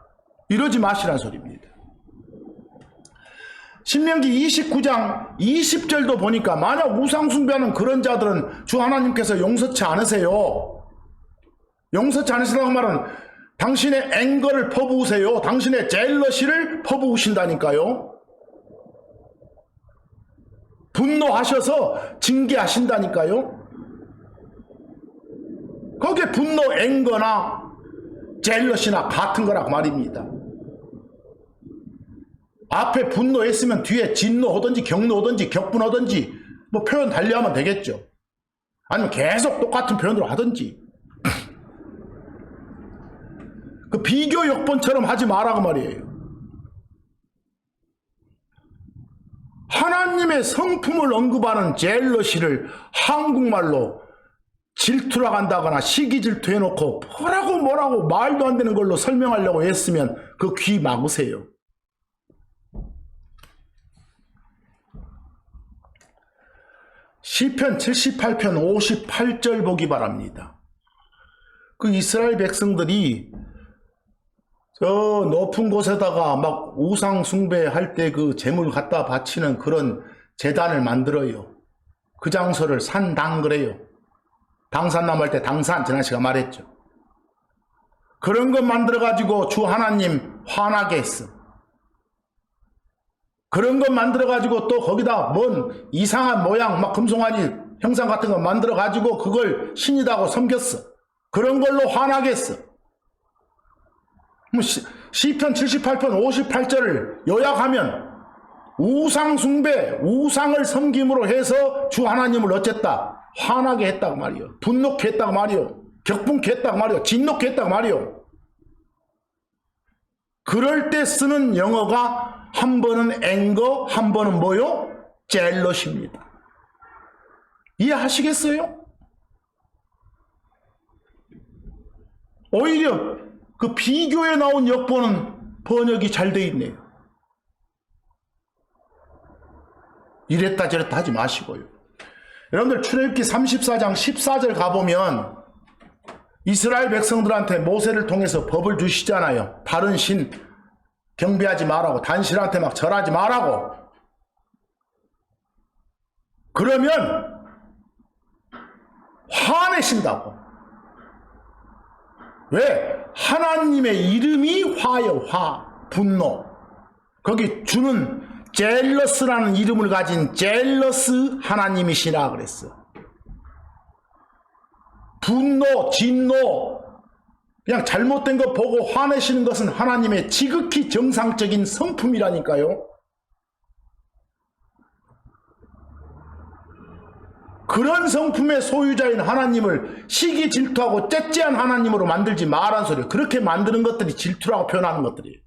이러지 마시라는 소리입니다. 신명기 29장 20절도 보니까 만약 우상숭배하는 그런 자들은 주 하나님께서 용서치 않으세요. 용서치 않으시다고 말은 당신의 앵거를 퍼부으세요. 당신의 젤러시를 퍼부으신다니까요. 분노하셔서 징계하신다니까요. 거기에 분노 앵거나 젤러시나 같은 거라고 말입니다. 앞에 분노했으면 뒤에 진노하든지 격노하든지 격분하든지 뭐 표현 달리하면 되겠죠. 아니면 계속 똑같은 표현으로 하든지. 그 비교 역본처럼 하지 마라고 말이에요. 하나님의 성품을 언급하는 젤러시를 한국말로 질투라고 한다거나 시기 질투 해놓고 뭐라고 말도 안 되는 걸로 설명하려고 했으면 그 귀 막으세요. 시편 78편 58절 보기 바랍니다. 그 이스라엘 백성들이 저 높은 곳에다가 막 우상 숭배할 때 그 재물 갖다 바치는 그런 제단을 만들어요. 그 장소를 산당 그래요. 당산나무 할 때 당산 지난 시간 말했죠. 그런 것 만들어 가지고 주 하나님 화나게 했어. 그런 것 만들어 가지고 또 거기다 뭔 이상한 모양 막 금송아지 형상 같은 거 만들어 가지고 그걸 신이라고 섬겼어. 그런 걸로 화나게 했어. 시편 78편 58절을 요약하면 우상 숭배, 우상을 섬김으로 해서 주 하나님을 어쨌다? 화나게 했다고 말이요. 분노케 했다고 말이요. 격분케 했다고 말이요. 진노케 했다고 말이요. 그럴 때 쓰는 영어가 한 번은 앵거, 한 번은 뭐요? 젤러시입니다. 이해하시겠어요? 오히려 그 비교에 나온 역본은 번역이 잘 돼 있네요. 이랬다 저랬다 하지 마시고요. 여러분들 출애굽기 34장 14절 가보면 이스라엘 백성들한테 모세를 통해서 법을 주시잖아요. 다른 신 경배하지 말라고, 단신한테 막 절하지 말라고. 그러면 화내신다고. 왜? 하나님의 이름이 화요. 화, 분노. 거기 주는 젤러스라는 이름을 가진 젤러스 하나님이시라 그랬어. 분노, 진노, 그냥 잘못된 거 보고 화내시는 것은 하나님의 지극히 정상적인 성품이라니까요. 그런 성품의 소유자인 하나님을 시기 질투하고 째째한 하나님으로 만들지 말란 소리예요. 그렇게 만드는 것들이 질투라고 표현하는 것들이에요.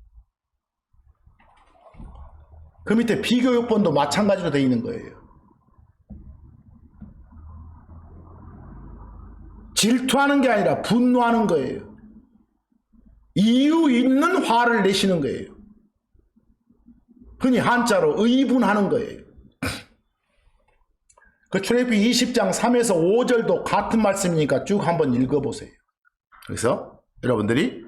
그 밑에 비교육본도 마찬가지로 되어 있는 거예요. 질투하는 게 아니라 분노하는 거예요. 이유 있는 화를 내시는 거예요. 흔히 한자로 의분하는 거예요. 그 출애굽기 20장 3에서 5절도 같은 말씀이니까 쭉 한번 읽어보세요. 그래서 여러분들이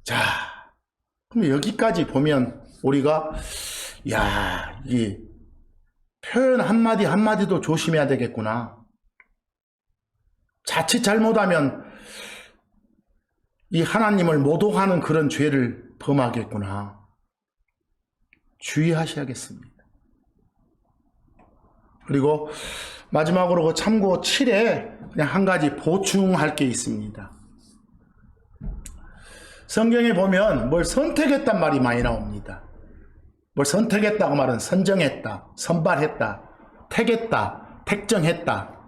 자, 그럼 여기까지 보면 우리가 이 표현 한마디 한마디도 조심해야 되겠구나. 자칫 잘못하면 이 하나님을 모독하는 그런 죄를 범하겠구나. 주의하셔야겠습니다. 그리고 마지막으로 그 참고 7에 그냥 한 가지 보충할 게 있습니다. 성경에 보면 뭘 선택했단 말이 많이 나옵니다. 뭘 선택했다고 말은 선정했다, 선발했다, 택했다, 택정했다,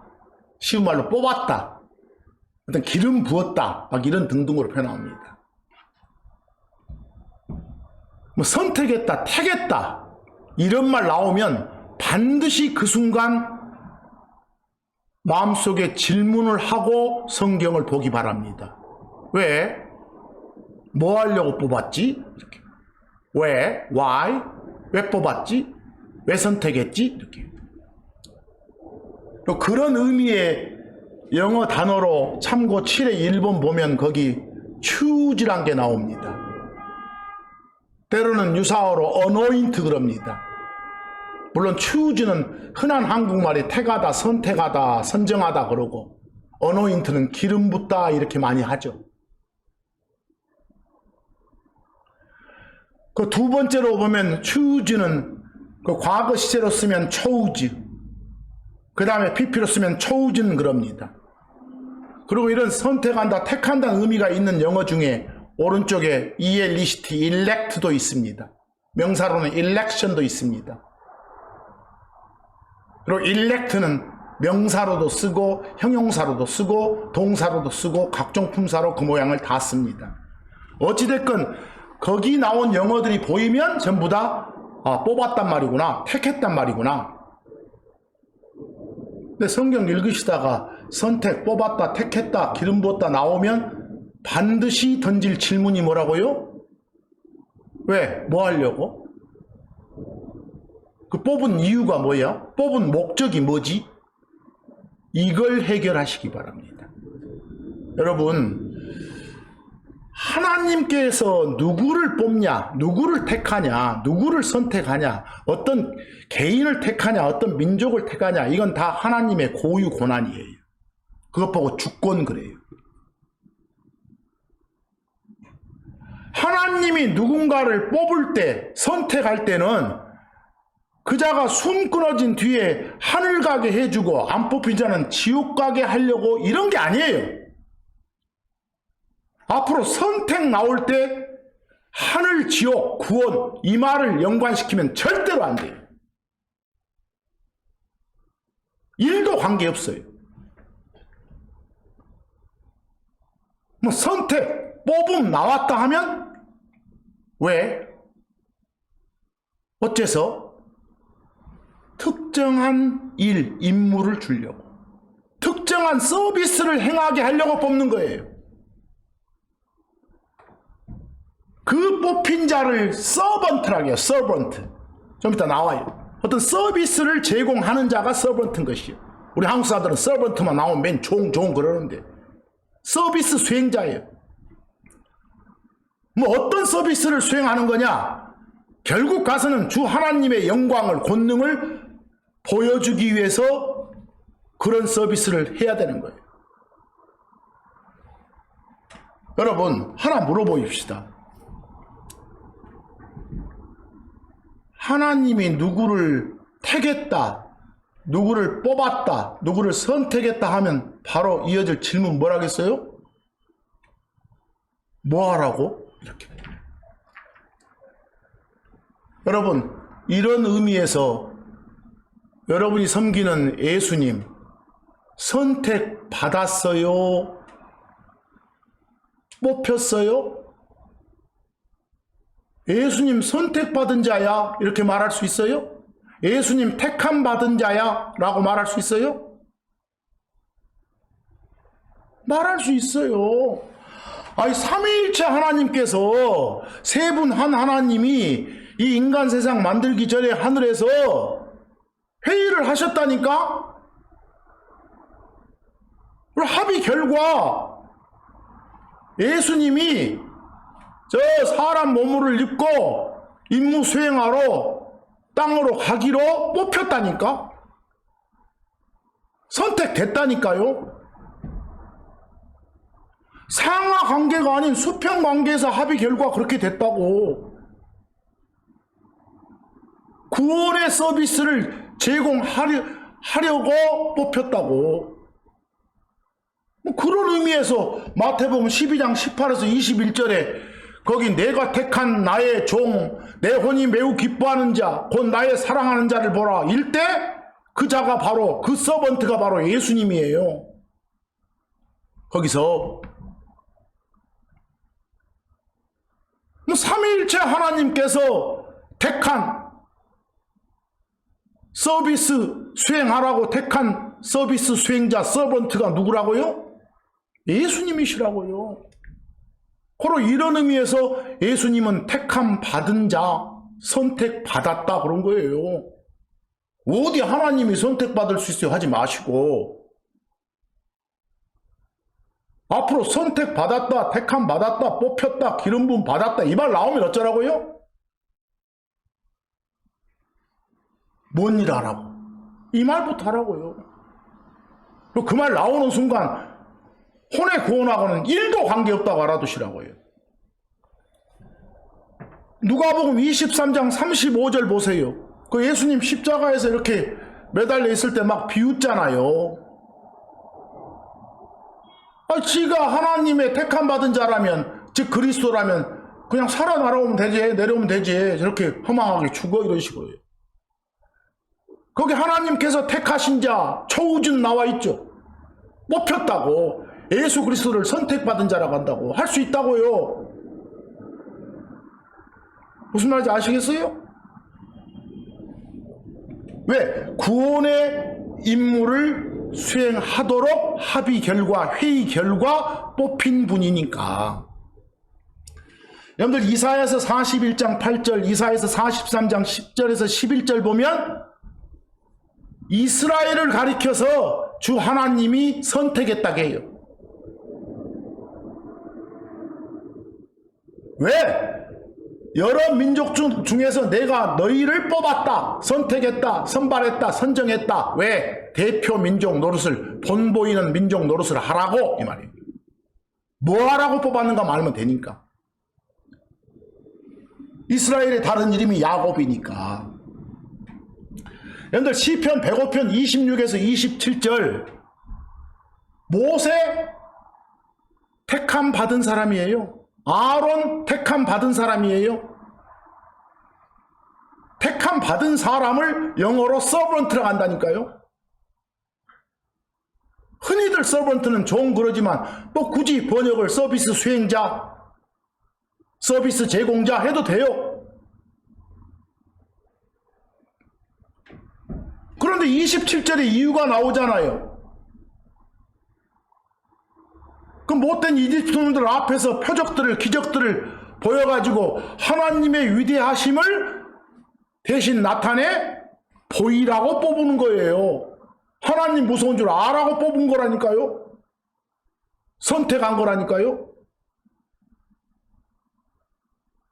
쉬운 말로 뽑았다, 어떤 기름 부었다, 막 이런 등등으로 표현합니다. 뭐 선택했다, 택했다 이런 말 나오면 반드시 그 순간 마음속에 질문을 하고 성경을 보기 바랍니다. 왜? 뭐 하려고 뽑았지? 이렇게. 왜? Why? 왜 뽑았지? 왜 선택했지? 이렇게. 또 그런 의미의 영어 단어로 참고 7의 1번 보면 거기 choose란 게 나옵니다. 때로는 유사어로 anoint 그럽니다. 물론 choose는 흔한 한국말이 택하다, 선택하다, 선정하다 그러고 anoint는 기름 붓다 이렇게 많이 하죠. 그 두 번째로 보면 choose는 그 과거 시제로 쓰면 chose, 그 다음에 PP로 쓰면 chosen 그럽니다. 그리고 이런 선택한다, 택한다는 의미가 있는 영어 중에 오른쪽에 elect, elect도 있습니다. 명사로는 election도 있습니다. 그리고 elect는 명사로도 쓰고 형용사로도 쓰고 동사로도 쓰고 각종 품사로 그 모양을 다 씁니다. 어찌됐건 거기 나온 영어들이 보이면 전부 다 뽑았단 말이구나, 택했단 말이구나. 근데 성경 읽으시다가 선택, 뽑았다, 택했다, 기름 부었다 나오면 반드시 던질 질문이 뭐라고요? 왜? 뭐 하려고? 그 뽑은 이유가 뭐야? 뽑은 목적이 뭐지? 이걸 해결하시기 바랍니다. 여러분, 하나님께서 누구를 뽑냐, 누구를 택하냐, 누구를 선택하냐, 어떤 개인을 택하냐, 어떤 민족을 택하냐, 이건 다 하나님의 고유 권한이에요. 그것 보고 주권 그래요. 하나님이 누군가를 뽑을 때, 선택할 때는 그 자가 숨 끊어진 뒤에 하늘 가게 해주고 안 뽑힌 자는 지옥 가게 하려고 이런 게 아니에요. 앞으로 선택 나올 때 하늘, 지옥, 구원 이 말을 연관시키면 절대로 안 돼요. 일도 관계없어요. 뭐 선택, 뽑음 나왔다 하면 왜? 어째서? 특정한 일, 임무를 주려고. 특정한 서비스를 행하게 하려고 뽑는 거예요. 그 뽑힌 자를 서번트라고 해요. 서번트. 좀 이따 나와요. 어떤 서비스를 제공하는 자가 서번트인 것이요. 우리 한국 사람들은 서번트만 나오면 맨 종 그러는데 서비스 수행자예요. 뭐 어떤 서비스를 수행하는 거냐? 결국 가서는 주 하나님의 영광을, 권능을 보여주기 위해서 그런 서비스를 해야 되는 거예요. 여러분, 하나 물어보십시다. 하나님이 누구를 택했다, 누구를 뽑았다, 누구를 선택했다 하면 바로 이어질 질문 뭐라겠어요? 뭐 하라고? 이렇게. 여러분, 이런 의미에서 여러분이 섬기는 예수님 선택받았어요? 뽑혔어요? 예수님 선택받은 자야? 이렇게 말할 수 있어요? 예수님 택함 받은 자야? 라고 말할 수 있어요? 말할 수 있어요. 아니, 삼위일체 하나님께서 세 분 한 하나님이 이 인간 세상 만들기 전에 하늘에서 회의를 하셨다니까? 그리고 합의 결과 예수님이 저 사람 몸을 입고 임무 수행하러 땅으로 가기로 뽑혔다니까? 선택됐다니까요? 상하 관계가 아닌 수평 관계에서 합의 결과 그렇게 됐다고. 구원의 서비스를 제공하려고 뽑혔다고. 뭐 그런 의미에서 마태복음 12장 18에서 21절에 거기 내가 택한 나의 종, 내 혼이 매우 기뻐하는 자, 곧 나의 사랑하는 자를 보라. 일때 그 자가 바로, 그 서번트가 바로 예수님이에요. 거기서 삼위일체 하나님께서 택한 서비스 수행하라고 택한 서비스 수행자, 서번트가 누구라고요? 예수님이시라고요. 바로 이런 의미에서 예수님은 택함 받은 자, 선택받았다 그런 거예요. 어디 하나님이 선택받을 수 있어요 하지 마시고, 앞으로 선택받았다, 택함 받았다, 뽑혔다, 기름 부음 받았다 이 말 나오면 어쩌라고요? 뭔 일 하라고? 이 말부터 하라고요. 그 말 나오는 순간 혼의 구원하고는 1도 관계없다고 알아두시라고요. 누가복음 23장 35절 보세요. 그 예수님 십자가에서 이렇게 매달려 있을 때 막 비웃잖아요. 지가 하나님의 택함 받은 자라면, 즉 그리스도라면 그냥 살아나오면 되지, 내려오면 되지, 저렇게 허망하게 죽어 이런 식으로요. 거기 하나님께서 택하신 자 초우준 나와 있죠. 뽑혔다고, 예수 그리스도를 선택받은 자라고 한다고, 할 수 있다고요. 무슨 말인지 아시겠어요? 왜? 구원의 임무를 수행하도록 합의 결과, 회의 결과 뽑힌 분이니까. 여러분들 이사야서 41장 8절, 이사야서 43장 10절에서 11절 보면 이스라엘을 가리켜서 주 하나님이 선택했다고 해요. 왜? 여러 민족 중에서 내가 너희를 뽑았다, 선택했다, 선발했다, 선정했다. 왜? 대표 민족 노릇을, 본보이는 민족 노릇을 하라고, 이 말이에요. 뭐 하라고 뽑았는가 말하면 되니까. 이스라엘의 다른 이름이 야곱이니까. 여러분들 시편 105편 26에서 27절, 모세 택함 받은 사람이에요. 아론 택함 받은 사람이에요. 택함 받은 사람을 영어로 서번트라고 한다니까요. 흔히들 서번트는 종 그러지만 또 굳이 번역을 서비스 수행자, 서비스 제공자 해도 돼요. 그런데 27절에 이유가 나오잖아요. 그 못된 이집트놈들 앞에서 표적들을, 기적들을 보여가지고 하나님의 위대하심을 대신 나타내 보이라고 뽑은 거예요. 하나님 무서운 줄 아라고 뽑은 거라니까요. 선택한 거라니까요.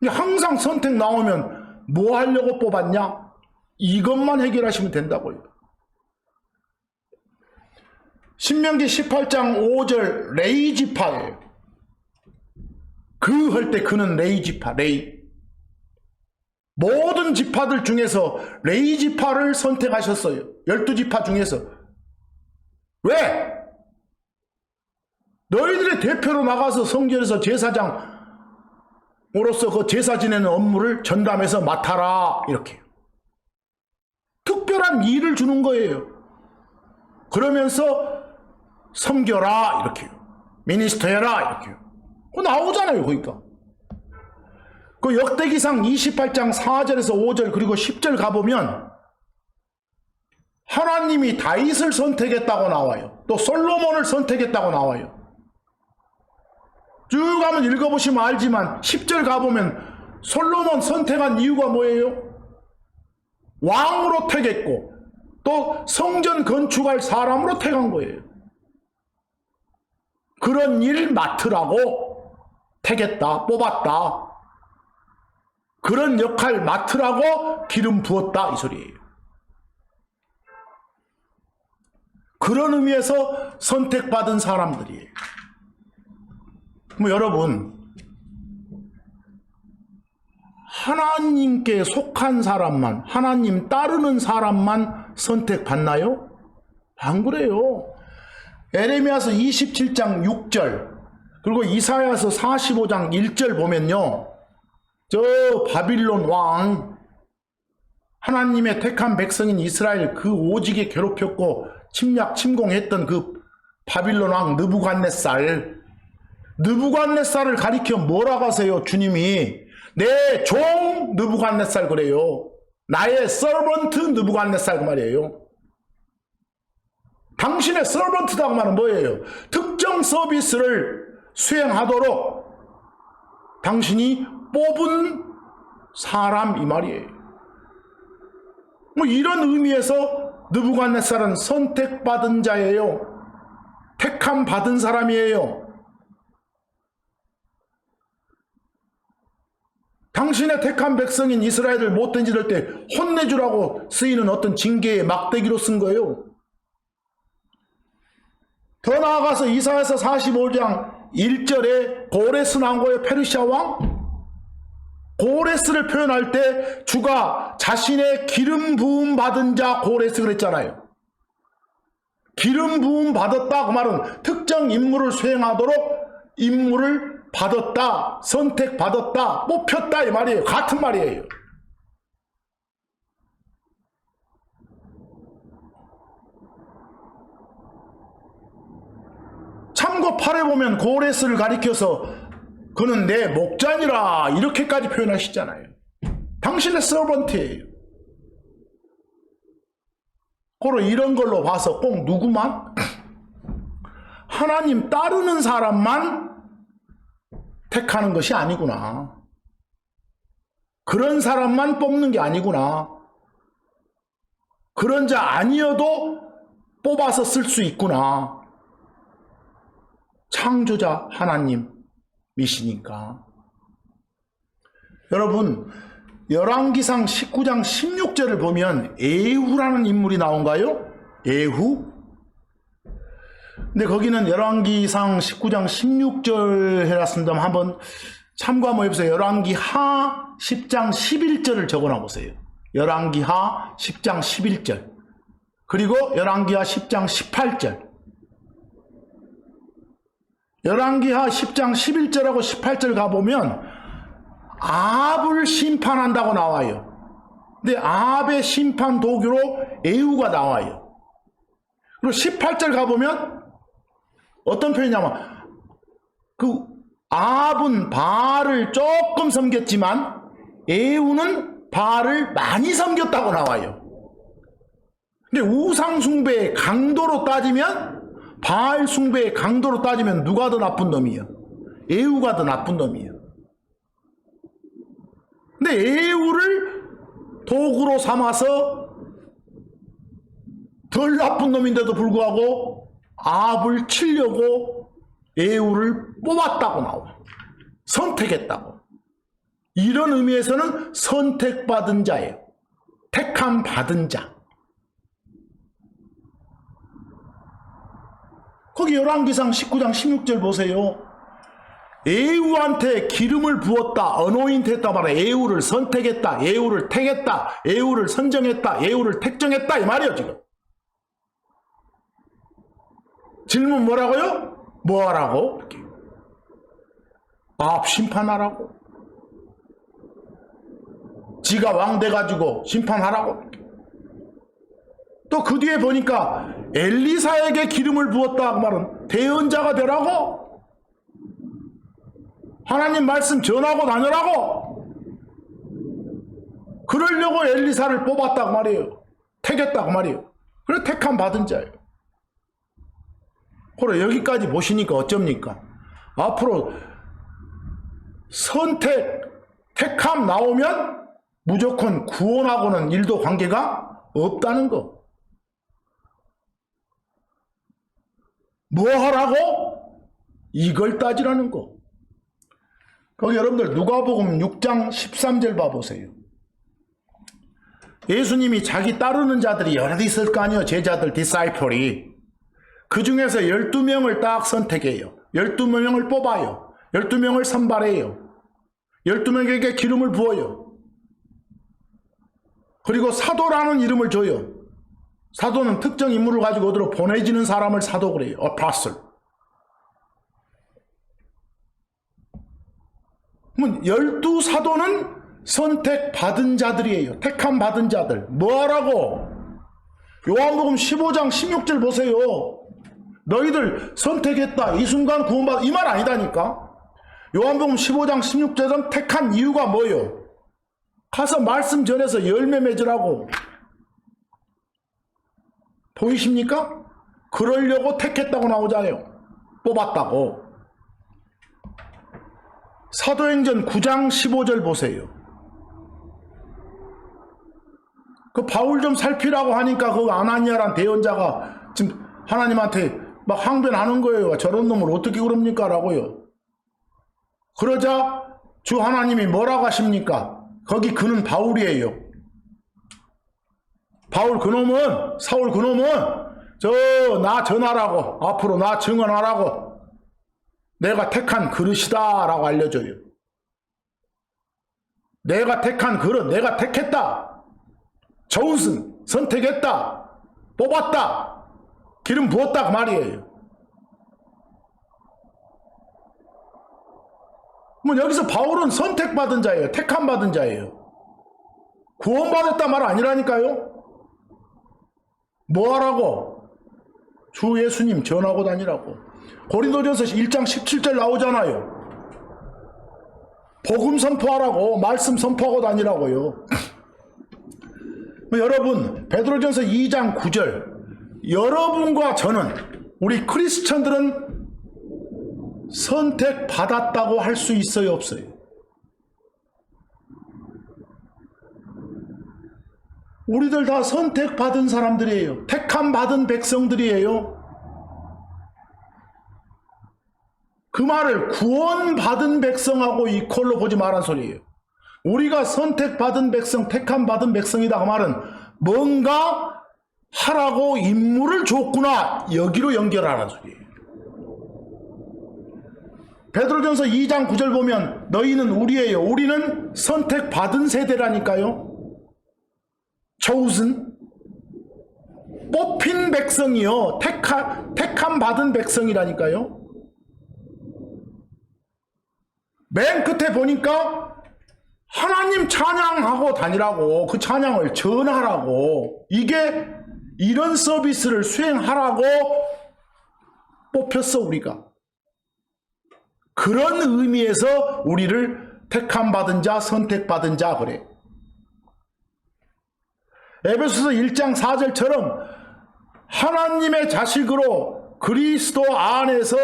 항상 선택 나오면 뭐 하려고 뽑았냐? 이것만 해결하시면 된다고요. 신명기 18장 5절 레이지파예요. 그 할 때 그는 레이지파, 레이. 모든 지파들 중에서 레위 지파를 선택하셨어요. 12지파 중에서. 왜? 너희들의 대표로 나가서 성전에서 제사장으로서 그 제사 지내는 업무를 전담해서 맡아라. 이렇게. 특별한 일을 주는 거예요. 그러면서 섬겨라. 이렇게요. 미니스터 해라. 이렇게요. 그거 나오잖아요. 그러니까. 그 역대기상 28장 4절에서 5절 그리고 10절 가보면 하나님이 다윗을 선택했다고 나와요. 또 솔로몬을 선택했다고 나와요. 쭉 한번 읽어보시면 알지만 10절 가보면 솔로몬 선택한 이유가 뭐예요? 왕으로 택했고 또 성전 건축할 사람으로 택한 거예요. 그런 일 맡으라고 택했다, 뽑았다. 그런 역할 맡으라고 기름 부었다 이 소리예요. 그런 의미에서 선택받은 사람들이에요. 여러분, 하나님께 속한 사람만, 하나님 따르는 사람만 선택받나요? 안 그래요. 에레미야서 27장 6절 그리고 이사야서 45장 1절 보면요, 저 바빌론 왕, 하나님의 택한 백성인 이스라엘 그 오직에 괴롭혔고 침략 침공했던 그 바빌론 왕 느부갓네살을 가리켜 뭐라고 하세요? 주님이 내 종 느부갓네살 그래요. 나의 서번트 느부갓네살 그 말이에요. 당신의 서번트라고 말은 뭐예요? 특정 서비스를 수행하도록 당신이 뽑은 사람 이 말이에요. 이런 의미에서 느부갓네살은 선택받은 자예요. 택함 받은 사람이에요. 당신의 택한 백성인 이스라엘을 못된 짓 할 때 혼내주라고 쓰이는 어떤 징계의 막대기로 쓴 거예요. 더 나아가서 이사야서 45장 1절에 고레스 나온 거예요. 페르시아 왕. 고레스를 표현할 때 주가 자신의 기름 부음 받은 자 고레스 그랬잖아요. 기름 부음 받았다 그 말은 특정 임무를 수행하도록 임무를 받았다, 선택받았다, 뽑혔다 이 말이에요. 같은 말이에요. 참고 8에 보면 고레스를 가리켜서 그는 내 목자니라 이렇게까지 표현하시잖아요. 당신의 서번트예요. 그러 이런 걸로 봐서 꼭 누구만? 하나님 따르는 사람만 택하는 것이 아니구나. 그런 사람만 뽑는 게 아니구나. 그런 자 아니어도 뽑아서 쓸 수 있구나. 창조자 하나님이시니까. 여러분, 열왕기상 19장 16절을 보면 에후라는 인물이 나온가요? 에후? 근데 거기는 열왕기상 19장 16절 해놨습니다. 한번 참고 한번 해보세요. 열왕기하 10장 11절을 적어놔 보세요. 열왕기하 10장 11절 그리고 열왕기하 10장 18절. 열왕기하 10장 11절하고 18절 가보면 아합을 심판한다고 나와요. 근데 아합의 심판 도구로 에후가 나와요. 그리고 18절 가보면 어떤 표현이냐면 그 아합은 바알을 조금 섬겼지만 에후는 바알을 많이 섬겼다고 나와요. 근데 우상 숭배의 강도로 따지면 바알 숭배의 강도로 따지면 누가 더 나쁜 놈이에요? 에후가 더 나쁜 놈이에요. 근데 에후를 도구로 삼아서 덜 나쁜 놈인데도 불구하고 아합을 치려고 에후를 뽑았다고 나와. 선택했다고. 이런 의미에서는 선택받은 자예요. 택함 받은 자. 거기 열왕기상 19장 16절 보세요. 에우한테 기름을 부었다. 어노인트 했다 말이야. 에우를 선택했다. 에우를 택했다. 에우를 선정했다. 에우를 택정했다. 이 말이에요, 지금. 질문 뭐라고요? 뭐 하라고? 이렇게. 심판하라고. 지가 왕 돼가지고 심판하라고. 또 그 뒤에 보니까 엘리사에게 기름을 부었다 그 말은 대언자가 되라고. 하나님 말씀 전하고 다녀라고. 그러려고 엘리사를 뽑았다고 말이에요. 택했다고 말이에요. 그래 택함 받은 자예요. 그래 여기까지 보시니까 어쩝니까? 앞으로 선택, 택함 나오면 무조건 구원하고는 일도 관계가 없다는 거. 뭐 하라고? 이걸 따지라는 거. 거기 여러분들 누가복음 6장 13절 봐보세요. 예수님이 자기 따르는 자들이 여러 있을 거 아니에요. 제자들, 디사이플이. 그 중에서 12명을 딱 선택해요. 12명을 뽑아요. 12명을 선발해요. 12명에게 기름을 부어요. 그리고 사도라는 이름을 줘요. 사도는 특정 인물을 가지고 어디로 보내지는 사람을 사도 그래요. apostle. 그러면 12사도는 선택받은 자들이에요. 택함 받은 자들. 뭐하라고? 요한복음 15장 16절 보세요. 너희들 선택했다. 이 순간 구원받 이 말 아니다니까. 요한복음 15장 16절은 택한 이유가 뭐예요? 가서 말씀 전해서 열매 맺으라고. 보이십니까? 그러려고 택했다고 나오잖아요. 뽑았다고. 사도행전 9장 15절 보세요. 그 바울 좀 살피라고 하니까 그 아나니아란 대언자가 지금 하나님한테 막 항변하는 거예요. 저런 놈을 어떻게 그럽니까? 라고요. 그러자 주 하나님이 뭐라고 하십니까? 거기 그는 바울이에요. 바울 그놈은, 사울 그놈은 나 전하라고, 앞으로 나 증언하라고 내가 택한 그릇이다 라고 알려줘요. 내가 택한 그릇, 내가 택했다. chosen, 선택했다. 뽑았다. 기름 부었다 그 말이에요. 뭐 여기서 바울은 선택받은 자예요. 택함 받은 자예요. 구원받았다 말 아니라니까요. 뭐 하라고? 주 예수님 전하고 다니라고. 고린도전서 1장 17절 나오잖아요. 복음 선포하라고, 말씀 선포하고 다니라고요. 여러분, 베드로전서 2장 9절. 여러분과 저는, 우리 크리스천들은 선택받았다고 할 수 있어요, 없어요? 우리들 다 선택받은 사람들이에요. 택함 받은 백성들이에요. 그 말을 구원받은 백성하고 이퀄로 보지 말란 소리예요. 우리가 선택받은 백성, 택함 받은 백성이다 그 말은 뭔가 하라고 임무를 줬구나 여기로 연결하는 소리예요. 베드로전서 2장 9절 보면 너희는 우리예요. 우리는 선택받은 세대라니까요. chosen, 뽑힌 백성이요. 택함 받은 백성이라니까요. 맨 끝에 보니까 하나님 찬양하고 다니라고, 그 찬양을 전하라고, 이게 이런 서비스를 수행하라고 뽑혔어 우리가. 그런 의미에서 우리를 택함 받은 자, 선택받은 자 그래. 에베소서 1장 4절처럼 하나님의 자식으로 그리스도 안에서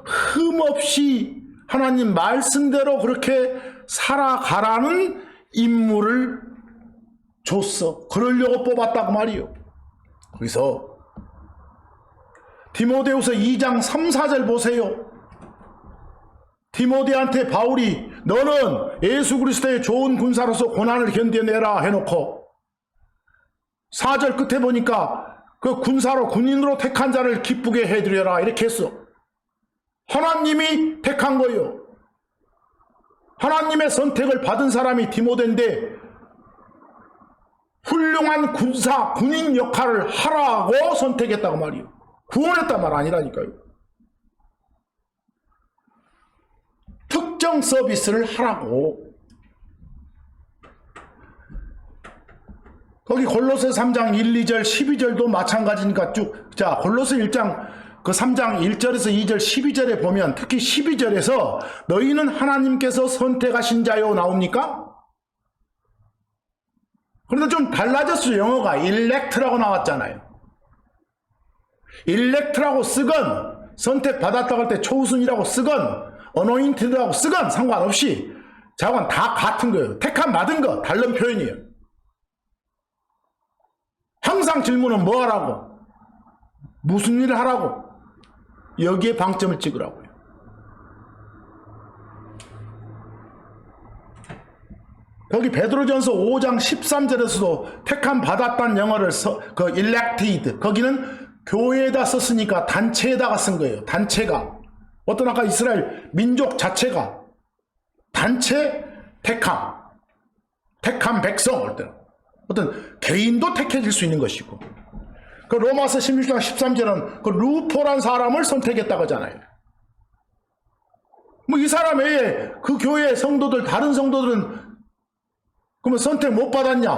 흠없이 하나님 말씀대로 그렇게 살아가라는 임무를 줬어. 그러려고 뽑았다고 말이요. 그래서 디모데후서 2장 3, 4절 보세요. 디모데한테 바울이 너는 예수 그리스도의 좋은 군사로서 고난을 견뎌내라 해놓고 4절 끝에 보니까 그 군사로 군인으로 택한 자를 기쁘게 해드려라 이렇게 했어. 하나님이 택한 거예요. 하나님의 선택을 받은 사람이 디모데인데 훌륭한 군인 역할을 하라고 선택했다고 말이에요. 구원했단 말 아니라니까요. 특정 서비스를 하라고. 거기 골로새 3장 1, 2절, 12절도 마찬가지니까 쭉. 자, 골로새 1장 그 3장 1절에서 2절, 12절에 보면 특히 12절에서 너희는 하나님께서 선택하신 자요 나옵니까? 그런데 좀 달라졌어요. 영어가 elect라고 나왔잖아요. elect라고 쓰건 선택받았다고 할 때 초우순이라고 쓰건 anointed라고 쓰건 상관없이 자건 다 같은 거예요. 택함 받은 거 다른 표현이에요. 항상 질문은 뭐 하라고? 무슨 일을 하라고? 여기에 방점을 찍으라고요. 거기 베드로전서 5장 13절에서도 택함 받았다는 영어를 그 elected 거기는 교회에다 썼으니까 단체에다가 쓴 거예요. 단체가 어떤 아까 이스라엘 민족 자체가 단체 택함 백성 어떤 개인도 택해질 수 있는 것이고 그 로마서 16장 13절은 그 루포란 사람을 선택했다고 하잖아요. 뭐 이 사람 외에 그 교회 성도들 다른 성도들은 그러면 선택 못 받았냐?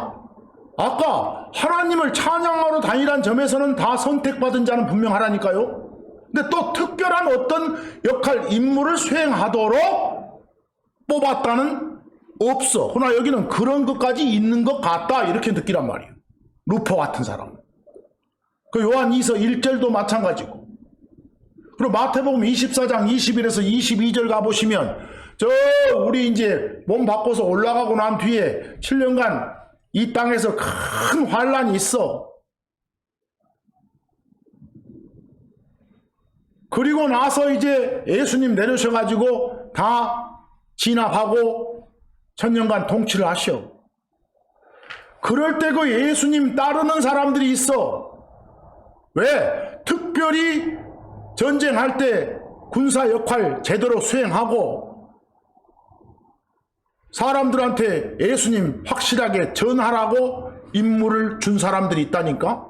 아까 하나님을 찬양하러 다니란 점에서는 다 선택받은 자는 분명하라니까요. 근데 또 특별한 어떤 역할, 임무를 수행하도록 뽑았다는 없어. 그러나 여기는 그런 것까지 있는 것 같다 이렇게 느끼란 말이에요. 루포 같은 사람. 그 요한 2서 1절도 마찬가지고. 그리고 마태복음 24장 21에서 22절 가보시면 우리 이제 몸 바꿔서 올라가고 난 뒤에 7년간 이 땅에서 큰 환란이 있어. 그리고 나서 이제 예수님 내려오셔가지고 다 진압하고 천년간 통치를 하셔. 그럴 때 그 예수님 따르는 사람들이 있어. 왜? 특별히 전쟁할 때 군사 역할 제대로 수행하고 사람들한테 예수님 확실하게 전하라고 임무를 준 사람들이 있다니까?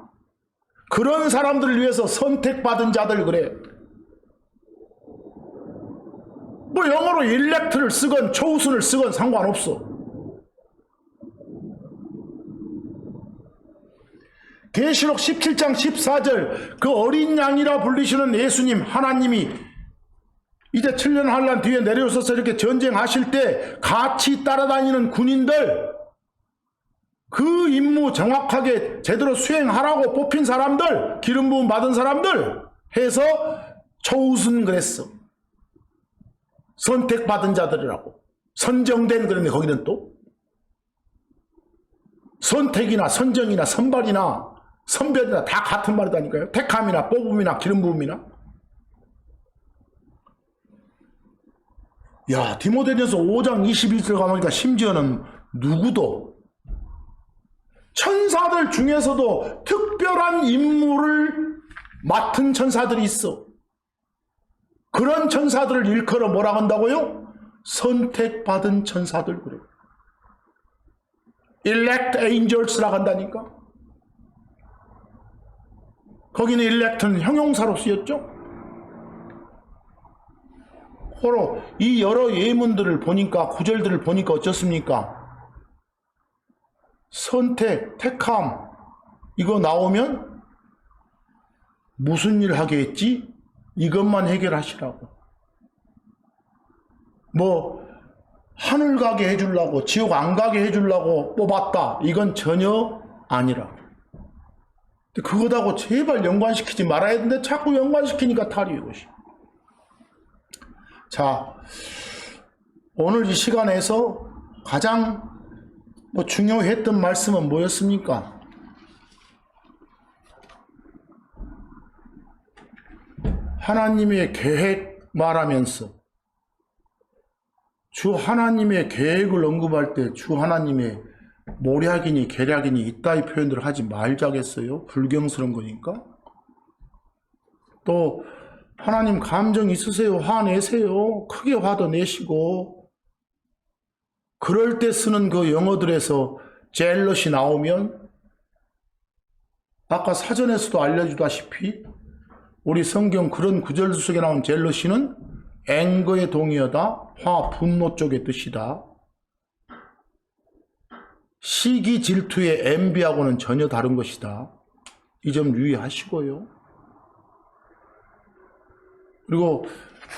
그런 사람들을 위해서 선택받은 자들 그래. 뭐 영어로 elect를 쓰건 chosen을 쓰건 상관없어. 계시록 17장 14절 그 어린 양이라 불리시는 예수님 하나님이 이제 7년 환란 뒤에 내려오셔서 이렇게 전쟁하실 때 같이 따라다니는 군인들 그 임무 정확하게 제대로 수행하라고 뽑힌 사람들 기름 부음 받은 사람들 해서 chosen 그랬어. 선택받은 자들이라고. 선정된 그런데 거기는 또 선택이나 선정이나 선발이나 선별이나 다 같은 말이다니까요. 택함이나 뽑음이나 기름 부음이나. 야, 디모데전서 5장 22절 가보니까 심지어는 누구도 천사들 중에서도 특별한 임무를 맡은 천사들이 있어. 그런 천사들을 일컬어 뭐라고 한다고요? 선택받은 천사들 그래요. elect angels라고 한다니까. 거기는 elect는 형용사로 쓰였죠. 서로 이 여러 예문들을 보니까 구절들을 보니까 어떻습니까? 선택, 택함 이거 나오면 무슨 일 하게 했지? 이것만 해결하시라고. 뭐 하늘 가게 해주려고 지옥 안 가게 해주려고 뽑았다. 이건 전혀 아니라. 그거다고 제발 연관시키지 말아야 되는데 자꾸 연관시키니까 탈이 이것이. 자, 오늘 이 시간에서 가장 중요했던 말씀은 뭐였습니까? 하나님의 계획 말하면서 주 하나님의 계획을 언급할 때 주 하나님의 모략이니 계략이니 이따위 표현들을 하지 말자겠어요? 불경스러운 거니까. 또 하나님 감정 있으세요? 화내세요. 크게 화도 내시고 그럴 때 쓰는 그 영어들에서 젤럿이 나오면 아까 사전에서도 알려주다시피 우리 성경 그런 구절 속에 나온 젤러시는 앵거의 동의어다. 분노 쪽의 뜻이다. 시기 질투의 envy하고는 전혀 다른 것이다. 이 점 유의하시고요. 그리고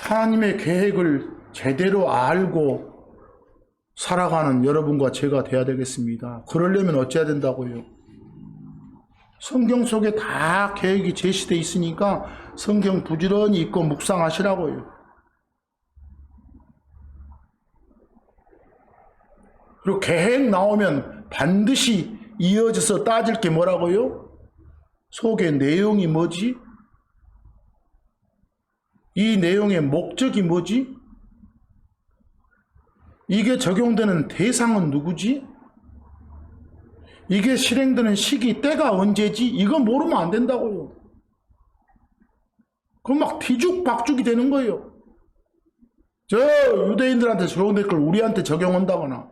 하나님의 계획을 제대로 알고 살아가는 여러분과 제가 돼야 되겠습니다. 그러려면 어찌해야 된다고요? 성경 속에 다 계획이 제시되어 있으니까 성경 부지런히 읽고 묵상하시라고요. 그리고 계획 나오면 반드시 이어져서 따질 게 뭐라고요? 속의 내용이 뭐지? 이 내용의 목적이 뭐지? 이게 적용되는 대상은 누구지? 이게 실행되는 시기, 때가 언제지? 이거 모르면 안 된다고요. 그럼 막 뒤죽박죽이 되는 거예요. 저 유대인들한테 적용될 걸 우리한테 적용한다거나,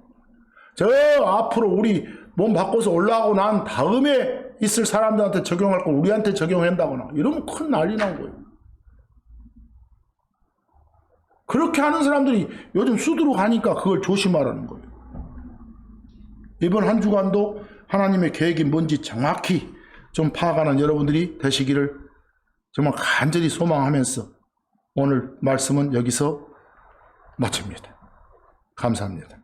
저 앞으로 우리 몸 바꿔서 올라가고 난 다음에 있을 사람들한테 적용할 걸 우리한테 적용한다거나, 이러면 큰 난리 난 거예요. 그렇게 하는 사람들이 요즘 수두룩 하니까 그걸 조심하라는 거예요. 이번 한 주간도 하나님의 계획이 뭔지 정확히 좀 파악하는 여러분들이 되시기를 정말 간절히 소망하면서 오늘 말씀은 여기서 마칩니다. 감사합니다.